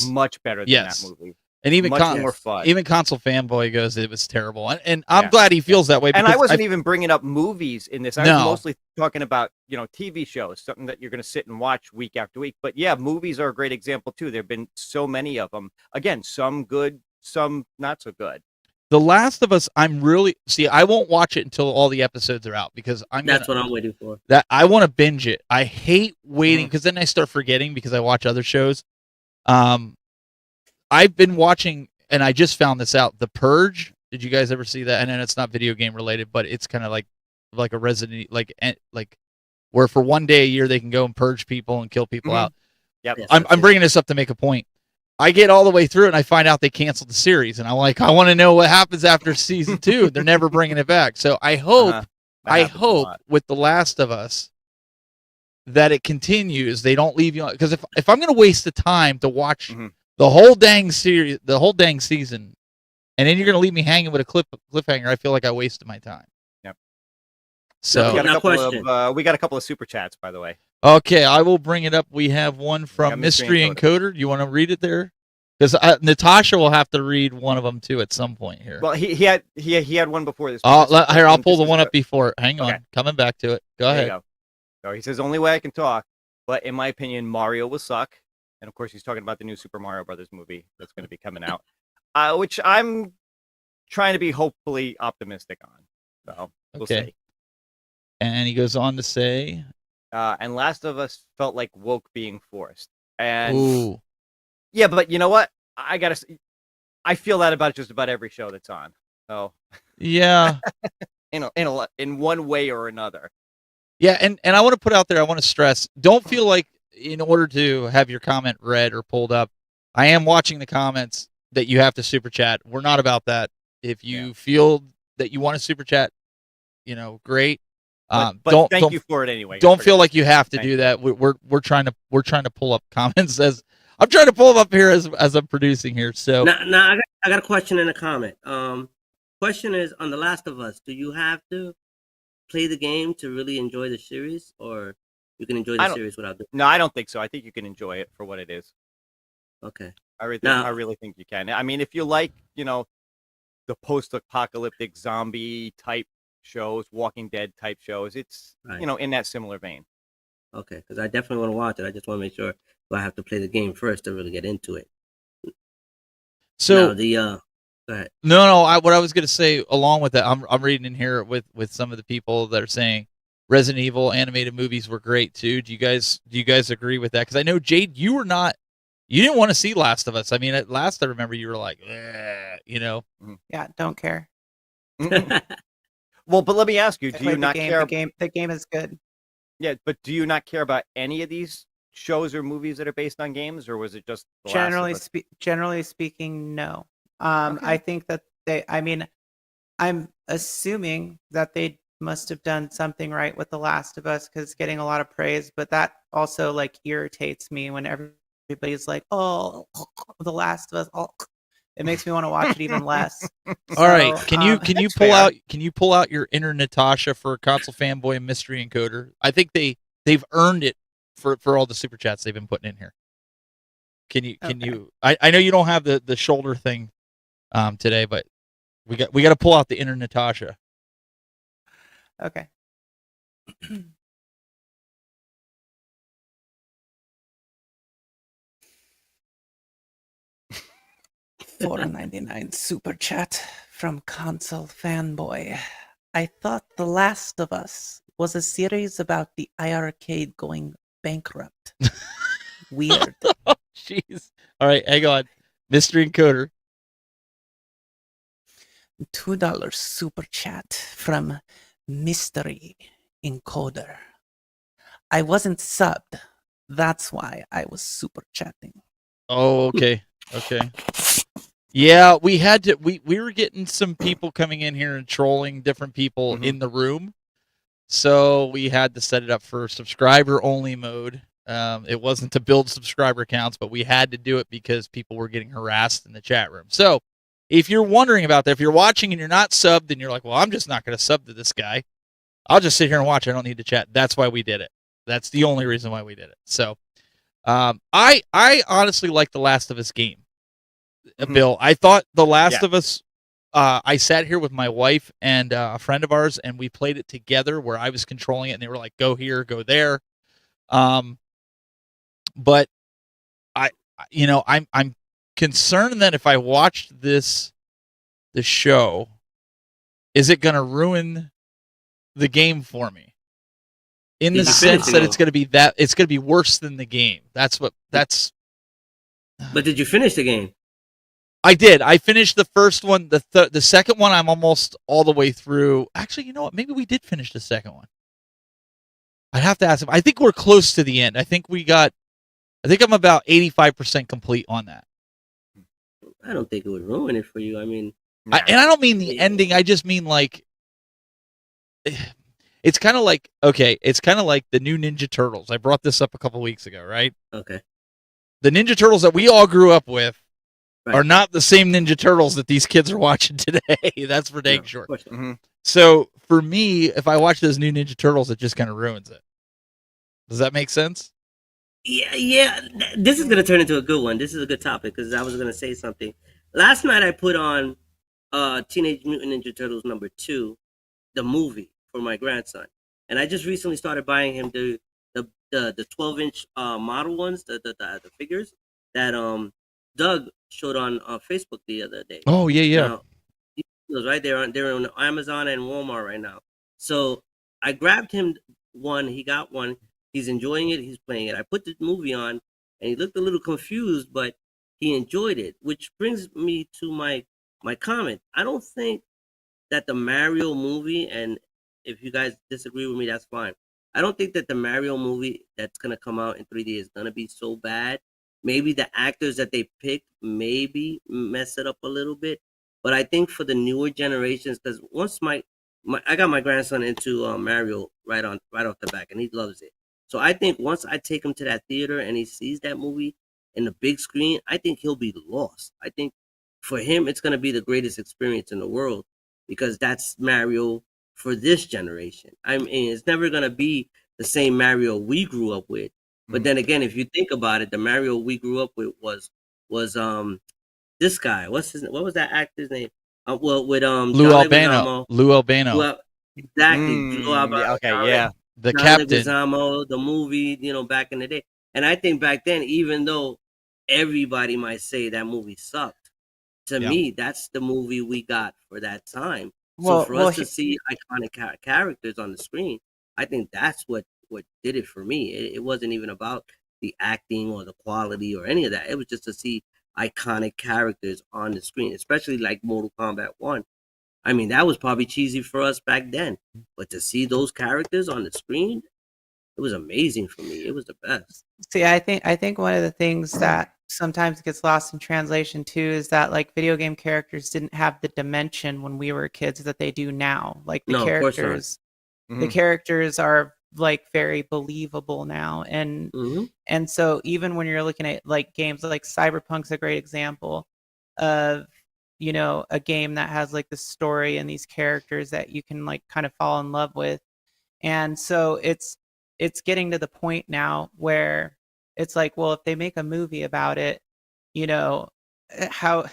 Speaker 4: much better than that movie.
Speaker 2: And even
Speaker 4: more fun.
Speaker 2: Even Console Fanboy goes, it was terrible. And I'm glad he feels that way.
Speaker 4: And I wasn't even bringing up movies in this. I was mostly talking about, TV shows, something that you're going to sit and watch week after week. But yeah, movies are a great example too. There have been so many of them. Again, some good, some not so good.
Speaker 2: The Last of Us, I won't watch it until all the episodes are out because
Speaker 5: that's what I'm waiting for.
Speaker 2: That I want to binge it. I hate waiting because then I start forgetting because I watch other shows. I've been watching, and I just found this out. The Purge. Did you guys ever see that? And then it's not video game related, but it's kind of like a Resident, like where for one day a year they can go and purge people and kill people out.
Speaker 4: Yep.
Speaker 5: Yes,
Speaker 2: I'm bringing this up to make a point. I get all the way through it and I find out they canceled the series, and I'm like, I want to know what happens after season 2. They're never bringing it back. So I hope, with The Last of Us that it continues. They don't leave you on, because if I'm going to waste the time to watch the whole dang series, the whole dang season, and then you're going to leave me hanging with a cliffhanger, I feel like I wasted my time.
Speaker 4: Yep.
Speaker 2: So
Speaker 4: we got a couple of super chats, by the way.
Speaker 2: Okay, I will bring it up. We have one from Mystery Encoder. Do you want to read it there? Because Natasha will have to read one of them too at some point here.
Speaker 4: Well, he had one before this.
Speaker 2: Here, I'll pull the one up before. Hang on, coming back to it. Go ahead.
Speaker 4: Go. So he says, only way I can talk, but in my opinion, Mario will suck. And of course, he's talking about the new Super Mario Brothers movie that's going to be coming out, which I'm trying to be hopefully optimistic on. So we'll see.
Speaker 2: And he goes on to say,
Speaker 4: and Last of Us felt like woke being forced. And yeah, but you know what? I feel that about just about every show that's on. So
Speaker 2: yeah,
Speaker 4: in one way or another.
Speaker 2: Yeah, and I want to put out there, I want to stress, don't feel like in order to have your comment read or pulled up, I am watching the comments that you have to super chat. We're not about that. If you feel that you want to super chat, great.
Speaker 4: But thank you for it anyway.
Speaker 2: Don't feel like you have to do that. We're trying to pull up comments as I'm trying to pull them up here as I'm producing here. So
Speaker 5: now I got a question and a comment. Question is, on The Last of Us, do you have to play the game to really enjoy the series, or you can enjoy the series without doing it?
Speaker 4: No, I don't think so. I think you can enjoy it for what it is.
Speaker 5: Okay.
Speaker 4: I really think you can. I mean, if you like, the post-apocalyptic zombie type shows, Walking Dead type shows, it's in that similar vein.
Speaker 5: Okay, because I definitely want to watch it. I just want to make sure I have to play the game first to really get into it.
Speaker 2: So
Speaker 5: go ahead.
Speaker 2: No. What I was going to say along with that, I'm reading in here with some of the people that are saying Resident Evil animated movies were great too. Do you guys agree with that? Because I know Jade, you didn't want to see Last of Us. I mean, at last I remember you were like,
Speaker 3: Yeah, don't care.
Speaker 4: Well, but let me ask you: do you not care?
Speaker 3: The game is good.
Speaker 4: Yeah, but do you not care about any of these shows or movies that are based on games, or was it just
Speaker 3: generally speaking, no. I think that I'm assuming that they must have done something right with The Last of Us because it's getting a lot of praise, but that also like irritates me when everybody's like, "Oh, The Last of Us." Oh. It makes me want to watch it even less.
Speaker 2: All right,
Speaker 3: So,
Speaker 2: can you
Speaker 4: That's
Speaker 2: pull
Speaker 4: fair.
Speaker 2: out your inner Natasha for console fanboy and mystery encoder? I think they've earned it for all the super chats they've been putting in here. Can
Speaker 3: Okay.
Speaker 2: you? I know you don't have the shoulder thing today, but we got to pull out the inner Natasha.
Speaker 3: Okay. $4.99 super chat from console fanboy. I thought The Last of Us was a series about the iArcade going bankrupt. Weird.
Speaker 2: Jeez. All right, hang on. Mystery encoder.
Speaker 3: $2 super chat from Mystery Encoder. I wasn't subbed. That's why I was super chatting.
Speaker 2: Oh, okay. Okay. Yeah, we had to we were getting some people coming in here and trolling different people in the room. So we had to set it up for subscriber only mode. It wasn't to build subscriber counts, but we had to do it because people were getting harassed in the chat room. So if you're wondering about that, if you're watching and you're not subbed and you're like, well, I'm just not going to sub to this guy, I'll just sit here and watch. I don't need to chat. That's why we did it. That's the only reason why we did it. So I honestly like the Last of Us game. Bill, I thought The Last of Us, I sat here with my wife and a friend of ours, and we played it together where I was controlling it, and they were like, go here, go there. But I'm concerned that if I watched the show, is it going to ruin the game for me? In the sense that it's going to be worse than the game. But
Speaker 5: did you finish the game?
Speaker 2: I did. I finished the first one. The second one, I'm almost all the way through. Actually, you know what? Maybe we did finish the second one. I'd have to ask him. I think we're close to the end. I think I'm about 85% complete on that.
Speaker 5: I don't think it would ruin it for you. I mean,
Speaker 2: I don't mean the ending. I just mean like, it's kind of like, okay, it's kind of like the new Ninja Turtles. I brought this up a couple weeks ago, right?
Speaker 5: Okay.
Speaker 2: The Ninja Turtles that we all grew up with are not the same Ninja Turtles that these kids are watching today. That's for dang sure. So for me, if I watch those new Ninja Turtles, it just kind of ruins it. Does that make sense?
Speaker 5: Yeah. This is gonna turn into a good one. This is a good topic because I was gonna say something. Last night I put on Teenage Mutant Ninja Turtles #2, the movie, for my grandson, and I just recently started buying him the 12-inch model ones, the figures that Doug showed on Facebook the other day.
Speaker 2: Oh yeah.
Speaker 5: Now, those right they're on Amazon and Walmart right now. So I grabbed him one. He got one. He's enjoying it. He's playing it. I put the movie on, and he looked a little confused, but he enjoyed it. Which brings me to my comment. I don't think that the Mario movie, and if you guys disagree with me, that's fine. I don't think that the Mario movie that's gonna come out in 3D is gonna be so bad. Maybe the actors that they picked maybe mess it up a little bit, but I think for the newer generations, because once I got my grandson into Mario right off the back, and he loves it. So I think once I take him to that theater and he sees that movie in the big screen, I think he'll be lost. I think for him, it's going to be the greatest experience in the world because that's Mario for this generation. I mean, it's never going to be the same Mario we grew up with. But then again, if you think about it, the Mario we grew up with was this guy. What was that actor's name? With
Speaker 2: Lou
Speaker 5: John
Speaker 2: Albano.
Speaker 5: Leguizamo.
Speaker 2: Lou Albano.
Speaker 5: Exactly. Lou Albano.
Speaker 2: Yeah. The
Speaker 5: John
Speaker 2: captain.
Speaker 5: Leguizamo, the movie, back in the day. And I think back then, even though everybody might say that movie sucked, to me, that's the movie we got for that time. So for us to see iconic characters on the screen, I think that's what did it for me. It wasn't even about the acting or the quality or any of that. It was just to see iconic characters on the screen, especially like Mortal Kombat 1. I mean, that was probably cheesy for us back then, but to see those characters on the screen, it was amazing for me. It was the best.
Speaker 3: See, I think one of the things that sometimes gets lost in translation too is that like video game characters didn't have the dimension when we were kids that they do now. Like
Speaker 5: No, of course not.
Speaker 3: the characters are like very believable now,
Speaker 5: Hmm.
Speaker 3: and so even when you're looking at like games like Cyberpunk's a great example of a game that has like the story and these characters that you can like kind of fall in love with. And so it's getting to the point now where it's like, well, if they make a movie about it, how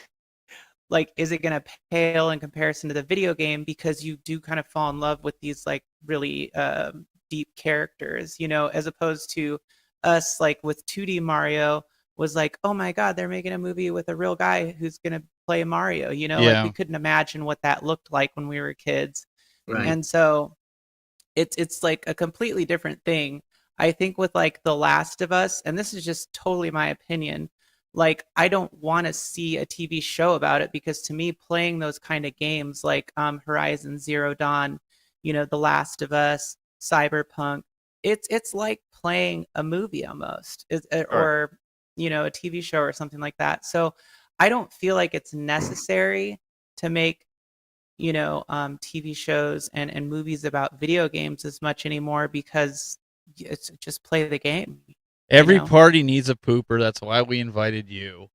Speaker 3: like is it going to pale in comparison to the video game, because you do kind of fall in love with these like really deep characters, as opposed to us like with 2D Mario was like, oh my god, they're making a movie with a real guy who's going to play Mario, like we couldn't imagine what that looked like when we were kids.
Speaker 5: Right.
Speaker 3: And so it's like a completely different thing. I think with like The Last of Us, and this is just totally my opinion, like I don't want to see a TV show about it, because to me playing those kind of games like Horizon Zero Dawn, The Last of Us, Cyberpunk, it's like playing a movie almost, or a TV show or something like that. So I don't feel like it's necessary to make TV shows and movies about video games as much anymore, because it's just play the game.
Speaker 2: Every party needs a pooper. That's why we invited you.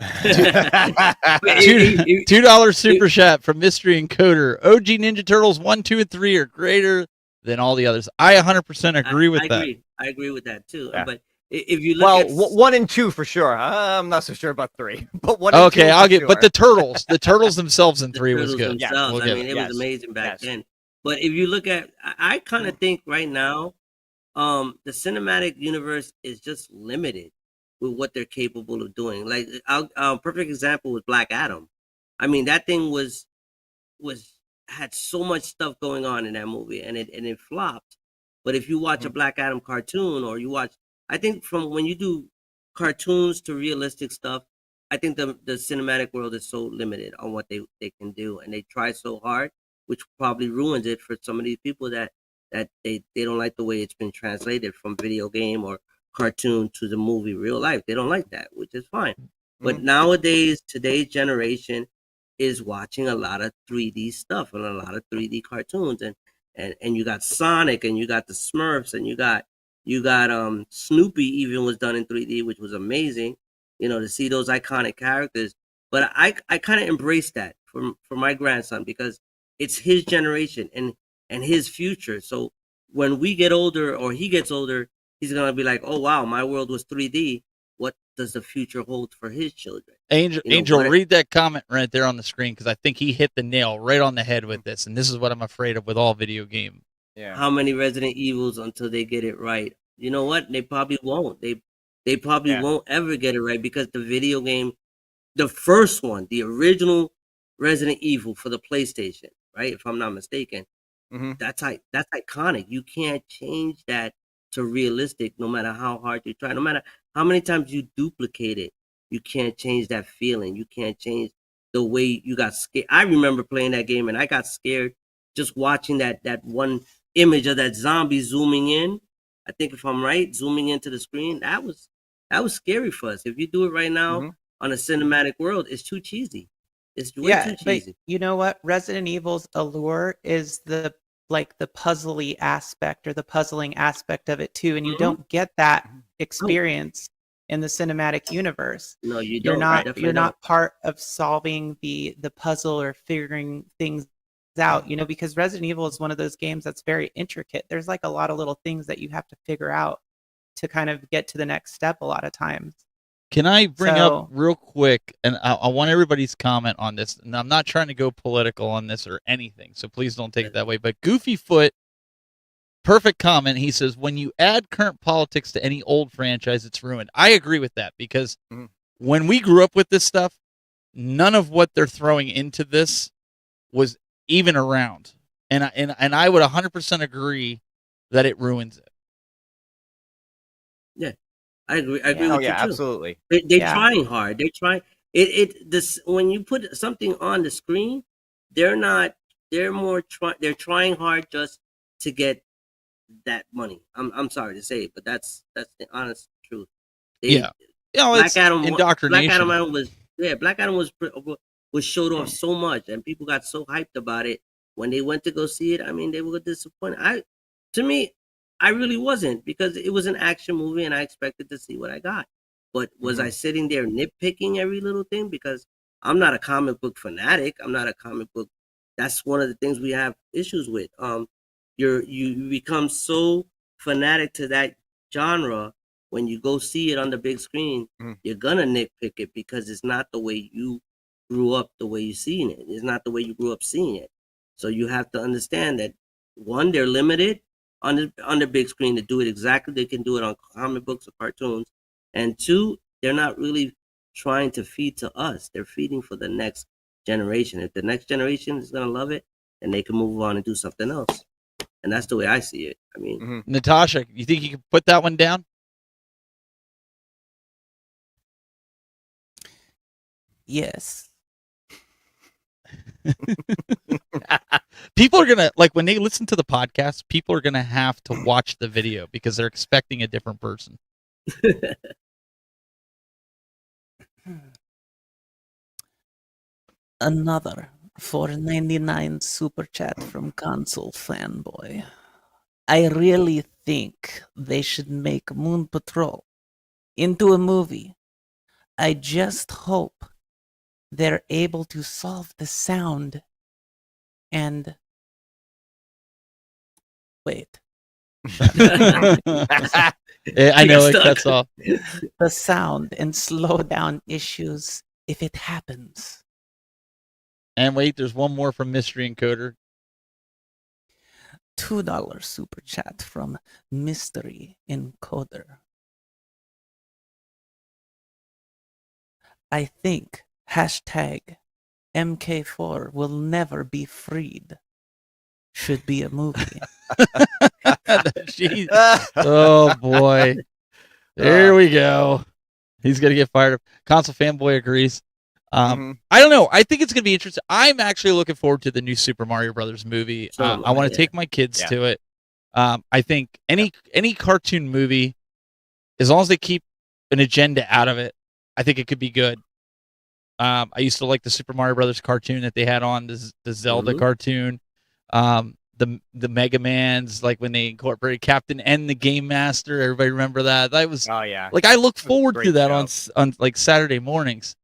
Speaker 2: $2 super chat from Mystery Encoder. OG Ninja Turtles 1, 2, and 3 are greater than all the others. I 100% agree with that.
Speaker 5: I agree with that too. Yeah. But if you look at
Speaker 4: 1 and 2 for sure. I'm not so sure about 3, but 1 and 2.
Speaker 2: Okay, I'll get. Sure. But the turtles themselves in 3 was good.
Speaker 5: Yes. I mean, it was amazing back then. But if you look at, I kind of think right now, the cinematic universe is just limited with what they're capable of doing. Like, perfect example was Black Adam. I mean, that thing had so much stuff going on in that movie, and it flopped. But if you watch a Black Adam cartoon, or you watch, I think from when you do cartoons to realistic stuff, I think the cinematic world is so limited on what they can do, and they try so hard, which probably ruins it for some of these people that they don't like the way it's been translated from video game or cartoon to the movie real life. They don't like that, which is fine. But nowadays, today's generation is watching a lot of 3D stuff and a lot of 3D cartoons, and you got Sonic, and you got the Smurfs, and you got Snoopy even was done in 3D, which was amazing, to see those iconic characters. But I kind of embrace that for my grandson, because it's his generation and his future. So when we get older, or he gets older, he's gonna be like, oh wow, my world was 3D. What does the future hold for his children?
Speaker 2: Angel, read that comment right there on the screen, because I think he hit the nail right on the head with this, and this is what I'm afraid of with all video game.
Speaker 4: Yeah.
Speaker 5: How many Resident Evils until they get it right? You know what? They probably won't. They probably won't ever get it right, because the video game, the first one, the original Resident Evil for the PlayStation, right? If I'm not mistaken, that's iconic. You can't change that to realistic, no matter how hard you try, no matter how many times you duplicate it. You can't change that feeling. You can't change the way you got scared. I remember playing that game, and I got scared just watching that one image of that zombie zooming in. I think, if I'm right, zooming into the screen, that was scary for us. If you do it right now on a cinematic world, it's too cheesy. It's way too cheesy.
Speaker 3: But you know what? Resident Evil's allure is the puzzly aspect, or the puzzling aspect of it too, and you don't get that experience in the cinematic universe.
Speaker 5: No, you don't.
Speaker 3: You're not part of solving the puzzle or figuring things out, because Resident Evil is one of those games that's very intricate. There's like a lot of little things that you have to figure out to kind of get to the next step a lot of times.
Speaker 2: Can I bring up real quick, and I want everybody's comment on this, and I'm not trying to go political on this or anything, so please don't take it that way, but Goofy Foot, perfect comment, he says, when you add current politics to any old franchise, it's ruined. I agree with that, because when we grew up with this stuff, none of what they're throwing into this was even around, and I would 100% agree that it ruins it.
Speaker 5: Yeah, I agree. I agree with you too.
Speaker 4: Absolutely.
Speaker 5: They're trying hard. They're trying. This when you put something on the screen, they're not. They're more trying. They're trying hard just to get that money. I'm sorry to say it, but that's the honest truth.
Speaker 2: You know, it's
Speaker 5: Black Adam
Speaker 2: indoctrination.
Speaker 5: Black Adam was showed off so much, and people got so hyped about it when they went to go see it. I mean, they were disappointed. To me, I really wasn't, because it was an action movie, and I expected to see what I got. But was I sitting there nitpicking every little thing? Because I'm not a comic book fanatic. I'm not a comic book. That's one of the things we have issues with. You become so fanatic to that genre. When you go see it on the big screen, you're gonna nitpick it because it's not the way you grew up, the way you seen it. It's not the way you grew up seeing it. So you have to understand that, one, they're limited on the big screen to do it exactly. They can do it on comic books or cartoons, and two, they're not really trying to feed to us. They're feeding for the next generation. If the next generation is gonna love it, then they can move on and do something else. And that's the way I see it. I mean,
Speaker 2: Natasha, you think you can put that one down?
Speaker 3: Yes.
Speaker 2: People are gonna, like, when they listen to the podcast, people are gonna have to watch the video because they're expecting a different person.
Speaker 3: Another $4.99 super chat from Console Fanboy. I really think they should make Moon Patrol into a movie. I just hope they're able to solve the sound and wait.
Speaker 2: I know it cuts off.
Speaker 3: The sound and slow down issues if it happens.
Speaker 2: And wait, there's one more from Mystery Encoder.
Speaker 3: $2 super chat from Mystery Encoder. I think hashtag MK4 will never be freed should be a movie.
Speaker 2: Jeez. Oh boy. There we go. He's gonna get fired up. Console Fanboy agrees. I don't know. I think it's gonna be interesting. I'm actually looking forward to the new Super Mario Brothers movie. I want to take my kids to it. I think any cartoon movie, as long as they keep an agenda out of it, I think it could be good. I used to like the Super Mario Brothers cartoon that they had on the Zelda cartoon. The Mega Mans, like when they incorporated Captain N, the Game Master. Everybody remember that? That was like, I look forward to that on like Saturday mornings.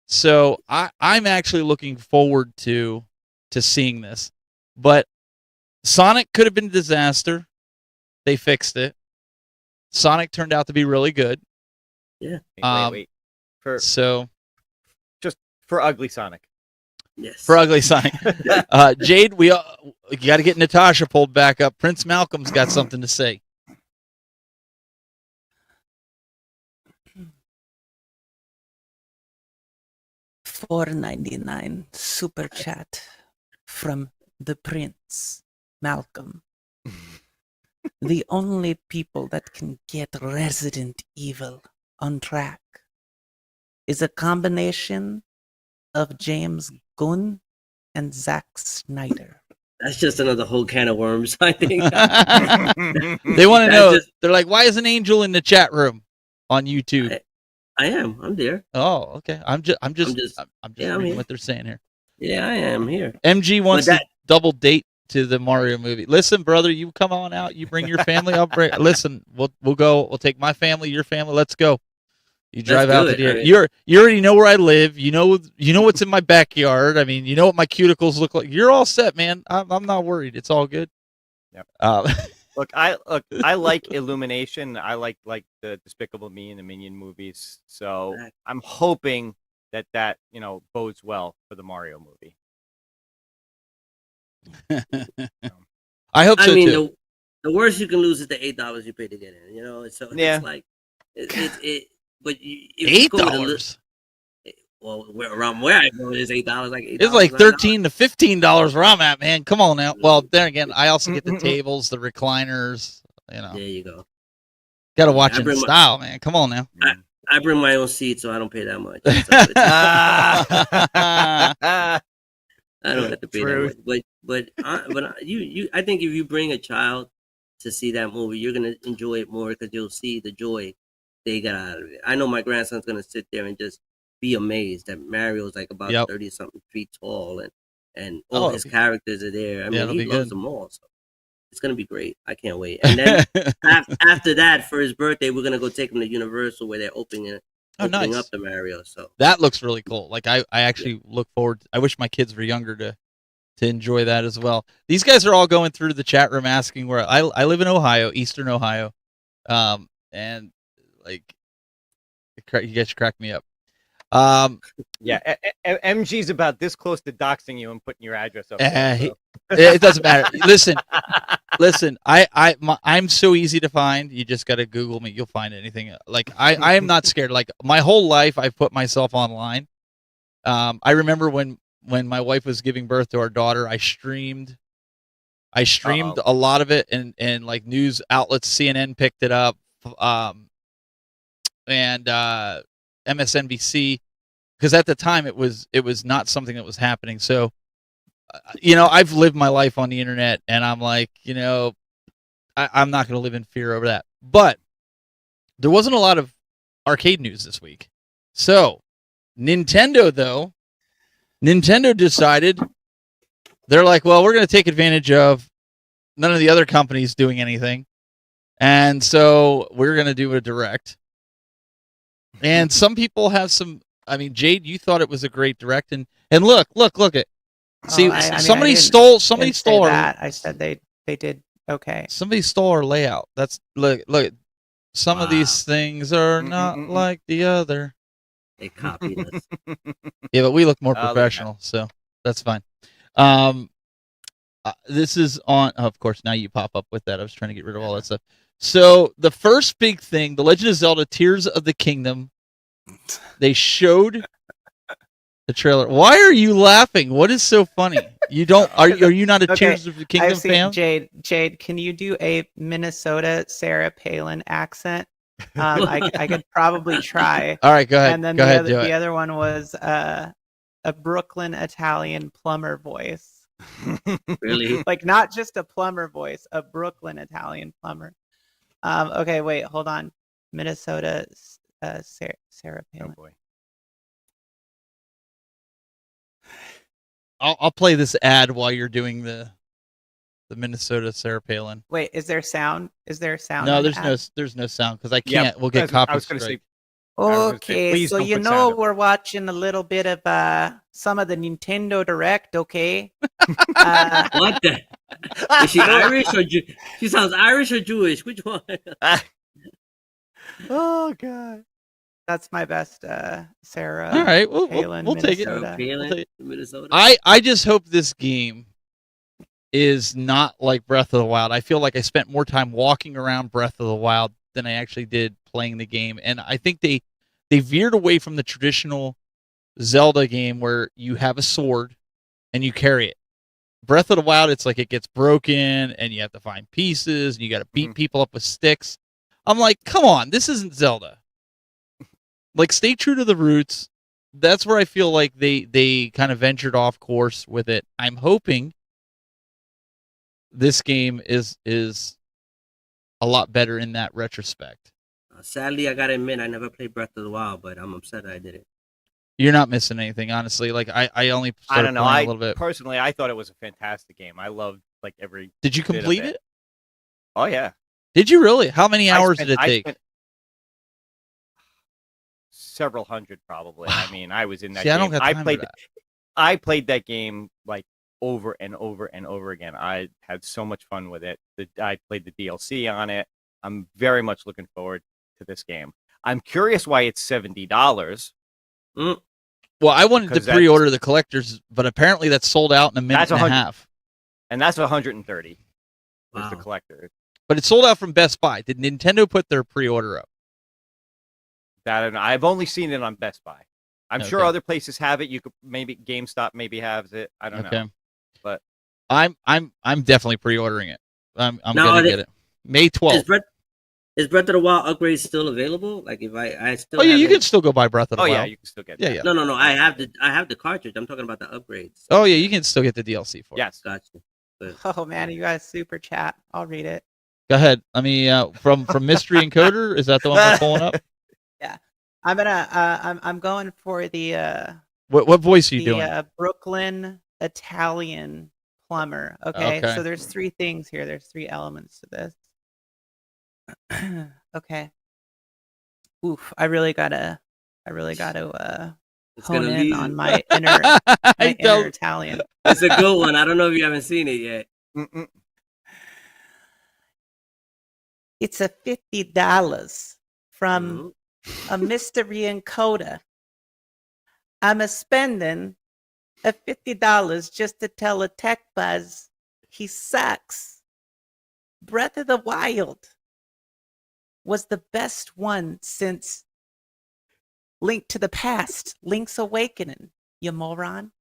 Speaker 2: So I'm actually looking forward to seeing this. But Sonic could have been a disaster. They fixed it. Sonic turned out to be really good.
Speaker 5: Yeah.
Speaker 4: Wait. For ugly Sonic.
Speaker 5: Yes.
Speaker 2: For ugly Sonic. Jade, you got to get Natasha pulled back up. Prince Malcolm's got something to say.
Speaker 3: $4.99 super chat from the Prince Malcolm. The only people that can get Resident Evil on track is a combination of James Gunn and Zack Snyder.
Speaker 5: That's just another whole can of worms, I think.
Speaker 2: They want to know. They're like, why isn't Angel in the chat room on YouTube?
Speaker 5: I am. I'm there.
Speaker 2: Oh, okay. I'm just reading what they're saying here.
Speaker 5: Yeah, I am here.
Speaker 2: MG wants to double date to the Mario movie. Listen, brother, you come on out. You bring your family. Listen, we'll go. We'll take my family, your family. Let's go. You drive out to the. You already know where I live. You know what's in my backyard. I mean, you know what my cuticles look like. You're all set, man. I'm not worried. It's all good.
Speaker 4: Yep. Look, I like Illumination. I like the Despicable Me and the Minion movies. So I'm hoping that bodes well for the Mario movie.
Speaker 2: I hope so.
Speaker 5: I mean,
Speaker 2: too.
Speaker 5: The worst you can lose is the $8 you pay to get in. So it's like it. But
Speaker 2: $8.
Speaker 5: Well, around where I go, it is $8. Like $8,
Speaker 2: it's like $13 to $15 where I'm at, man. Come on now. Well, then again, I also get the tables, the recliners. There
Speaker 5: you go.
Speaker 2: Got to watch in style, man. Come on now.
Speaker 5: I bring my own seat, so I don't pay that much. I don't have to pay that much. But I think if you bring a child to see that movie, you're gonna enjoy it more because you'll see the joy they got out of it. I know my grandson's gonna sit there and just be amazed that Mario's like about
Speaker 2: Yep.
Speaker 5: 30 something feet tall, and all
Speaker 2: Oh,
Speaker 5: his characters are there. I
Speaker 2: yeah,
Speaker 5: mean,
Speaker 2: it'll
Speaker 5: he
Speaker 2: be
Speaker 5: loves
Speaker 2: good.
Speaker 5: them all. So it's gonna be great. I can't wait. And then after that, for his birthday, we're gonna go take him to Universal where they're opening
Speaker 2: nice.
Speaker 5: up the Mario. So
Speaker 2: That looks really cool. Like I actually look forward. I wish my kids were younger to enjoy that as well. These guys are all going through the chat room asking where I live in Ohio, Eastern Ohio, and like you guys crack me up.
Speaker 4: Yeah, MG's about this close to doxing you and putting your address up.
Speaker 2: It doesn't matter. Listen. I'm so easy to find. You just got to Google me. You'll find anything. Like I am not scared. Like my whole life, I've put myself online. I remember when my wife was giving birth to our daughter, I streamed a lot of it, and like news outlets, CNN picked it up, and MSNBC, because at the time it was not something that was happening. So, I've lived my life on the internet, and I'm like, I'm not going to live in fear over that. But there wasn't a lot of arcade news this week. So, Nintendo decided, they're like, well, we're going to take advantage of none of the other companies doing anything. And so we're going to do a direct. And some people have Jade, you thought it was a great direct. And look at, see, somebody stole
Speaker 3: that. I said they did okay.
Speaker 2: Somebody stole our layout. That's look. Some of these things are not like the other.
Speaker 5: they copied us.
Speaker 2: Yeah, but we look more professional, so that's fine. This is on. Of course, now you pop up with that. I was trying to get rid of all that stuff. So the first big thing, The Legend of Zelda: Tears of the Kingdom. They showed the trailer. Why are you laughing? What is so funny? You don't are you not a Tears of the Kingdom fan?
Speaker 3: Jade, can you do a Minnesota Sarah Palin accent? I could probably try.
Speaker 2: All right, go ahead.
Speaker 3: And then the other one was a Brooklyn Italian plumber voice.
Speaker 5: Really?
Speaker 3: Like not just a plumber voice, a Brooklyn Italian plumber. Okay, wait, hold on. Minnesota Sarah Palin.
Speaker 4: Oh boy.
Speaker 2: I'll play this ad while you're doing the Minnesota Sarah Palin.
Speaker 3: Wait, is there sound? Is there sound?
Speaker 2: No, there's no sound because I can't. We'll get
Speaker 4: I
Speaker 2: copy
Speaker 4: was going to
Speaker 2: strike.
Speaker 4: say.
Speaker 3: Okay, so
Speaker 4: don't put sound
Speaker 3: we're watching a little bit of some of the Nintendo Direct, okay?
Speaker 5: What the? Is she Irish or she sounds Irish or Jewish? Which one?
Speaker 4: Oh god.
Speaker 3: That's my best Sarah.
Speaker 2: All right, we'll take it.
Speaker 5: Sarah
Speaker 3: Minnesota.
Speaker 5: Palin, Minnesota.
Speaker 2: I just hope this game is not like Breath of the Wild. I feel like I spent more time walking around Breath of the Wild than I actually did playing the game, and I think they veered away from the traditional Zelda game where you have a sword and you carry it. Breath of the Wild, it's like it gets broken and you have to find pieces and you got to beat people up with sticks. I'm like, come on, this isn't Zelda. Like, stay true to the roots. That's where I feel like they kind of ventured off course with it. I'm hoping this game is a lot better in that retrospect.
Speaker 5: Sadly, I gotta admit, I never played Breath of the Wild, but I'm upset I did it.
Speaker 2: You're not missing anything, honestly. Like I only started
Speaker 4: I don't know.
Speaker 2: playing a little bit.
Speaker 4: Personally, I thought it was a fantastic game. I loved like every.
Speaker 2: Did you
Speaker 4: bit of
Speaker 2: complete it?
Speaker 4: Oh yeah.
Speaker 2: Did you really? How many hours did it take?
Speaker 4: Several hundred, probably. I mean, I was in that
Speaker 2: See,
Speaker 4: game.
Speaker 2: I don't got time for that.
Speaker 4: I played that game like over and over and over again. I had so much fun with it. I played the DLC on it. I'm very much looking forward to this game. I'm curious why it's $70.
Speaker 2: Well, I wanted to pre-order the collectors, but apparently that's sold out in a minute and a half.
Speaker 4: And that's 130.
Speaker 5: Wow.
Speaker 4: Was the collector.
Speaker 2: But it's sold out from Best Buy. Did Nintendo put their pre-order up?
Speaker 4: That I've only seen it on Best Buy. I'm sure other places have it. You could maybe GameStop maybe has it. I don't know. But
Speaker 2: I'm definitely pre-ordering it. I'm gonna get it. May 12th.
Speaker 5: Is Breath of the Wild upgrades still available? Like if I still.
Speaker 2: Oh yeah, you can still go buy Breath of the Wild.
Speaker 4: Yeah, you can still get.
Speaker 2: Yeah.
Speaker 5: No. I have the cartridge. I'm talking about the upgrades.
Speaker 2: Oh yeah, you can still get the DLC for it.
Speaker 4: Yes,
Speaker 5: gotcha. Good.
Speaker 3: Oh man, you guys super chat. I'll read it.
Speaker 2: Go ahead. I mean, from Mystery Encoder, is that the one we're pulling up?
Speaker 3: I'm going for the
Speaker 2: What voice are you doing?
Speaker 3: Brooklyn Italian plumber. Okay,
Speaker 2: Okay.
Speaker 3: so there's three things here. There's three elements to this. Okay. Oof, I really gotta
Speaker 5: It's
Speaker 3: hone
Speaker 5: gonna
Speaker 3: in
Speaker 5: lead.
Speaker 3: on my inner
Speaker 2: I
Speaker 3: inner
Speaker 2: don't.
Speaker 3: Italian.
Speaker 5: It's a good one. I don't know if you haven't seen it yet.
Speaker 4: Mm-mm.
Speaker 3: It's a $50 from
Speaker 5: Mhm.
Speaker 3: a mystery encoder. I'm a spending a $50 just to tell a tech buzz he sucks. Breath of the Wild was the best one since Link to the Past, Link's Awakening, you moron.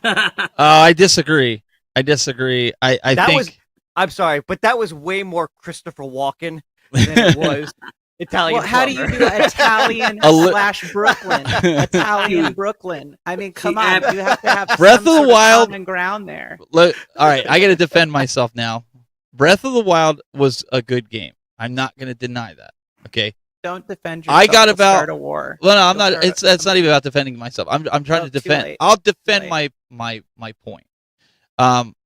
Speaker 2: I disagree. I
Speaker 4: That
Speaker 2: think.
Speaker 4: was. I'm sorry, but that was way more Christopher Walken than it was Italian.
Speaker 3: Well, how do you
Speaker 4: plumber.
Speaker 3: do Italian
Speaker 2: A li-
Speaker 3: slash Brooklyn? Italian Brooklyn. I mean, come on,
Speaker 5: Ab-
Speaker 3: you have to have
Speaker 2: Breath
Speaker 3: some
Speaker 2: of the
Speaker 3: sort
Speaker 2: Wild-
Speaker 3: common ground there.
Speaker 2: Look, all right, I got to defend myself now. Breath of the Wild was a good game. I'm not going to deny that. Okay.
Speaker 3: Don't defend yourself.
Speaker 2: I got
Speaker 3: you'll
Speaker 2: about-
Speaker 3: start a war.
Speaker 2: Well, no, I'm
Speaker 3: You'll
Speaker 2: not.
Speaker 3: start
Speaker 2: It's not even about defending myself. I'm trying
Speaker 3: Oh,
Speaker 2: to
Speaker 3: too
Speaker 2: defend.
Speaker 3: late.
Speaker 2: I'll defend
Speaker 3: late.
Speaker 2: my point.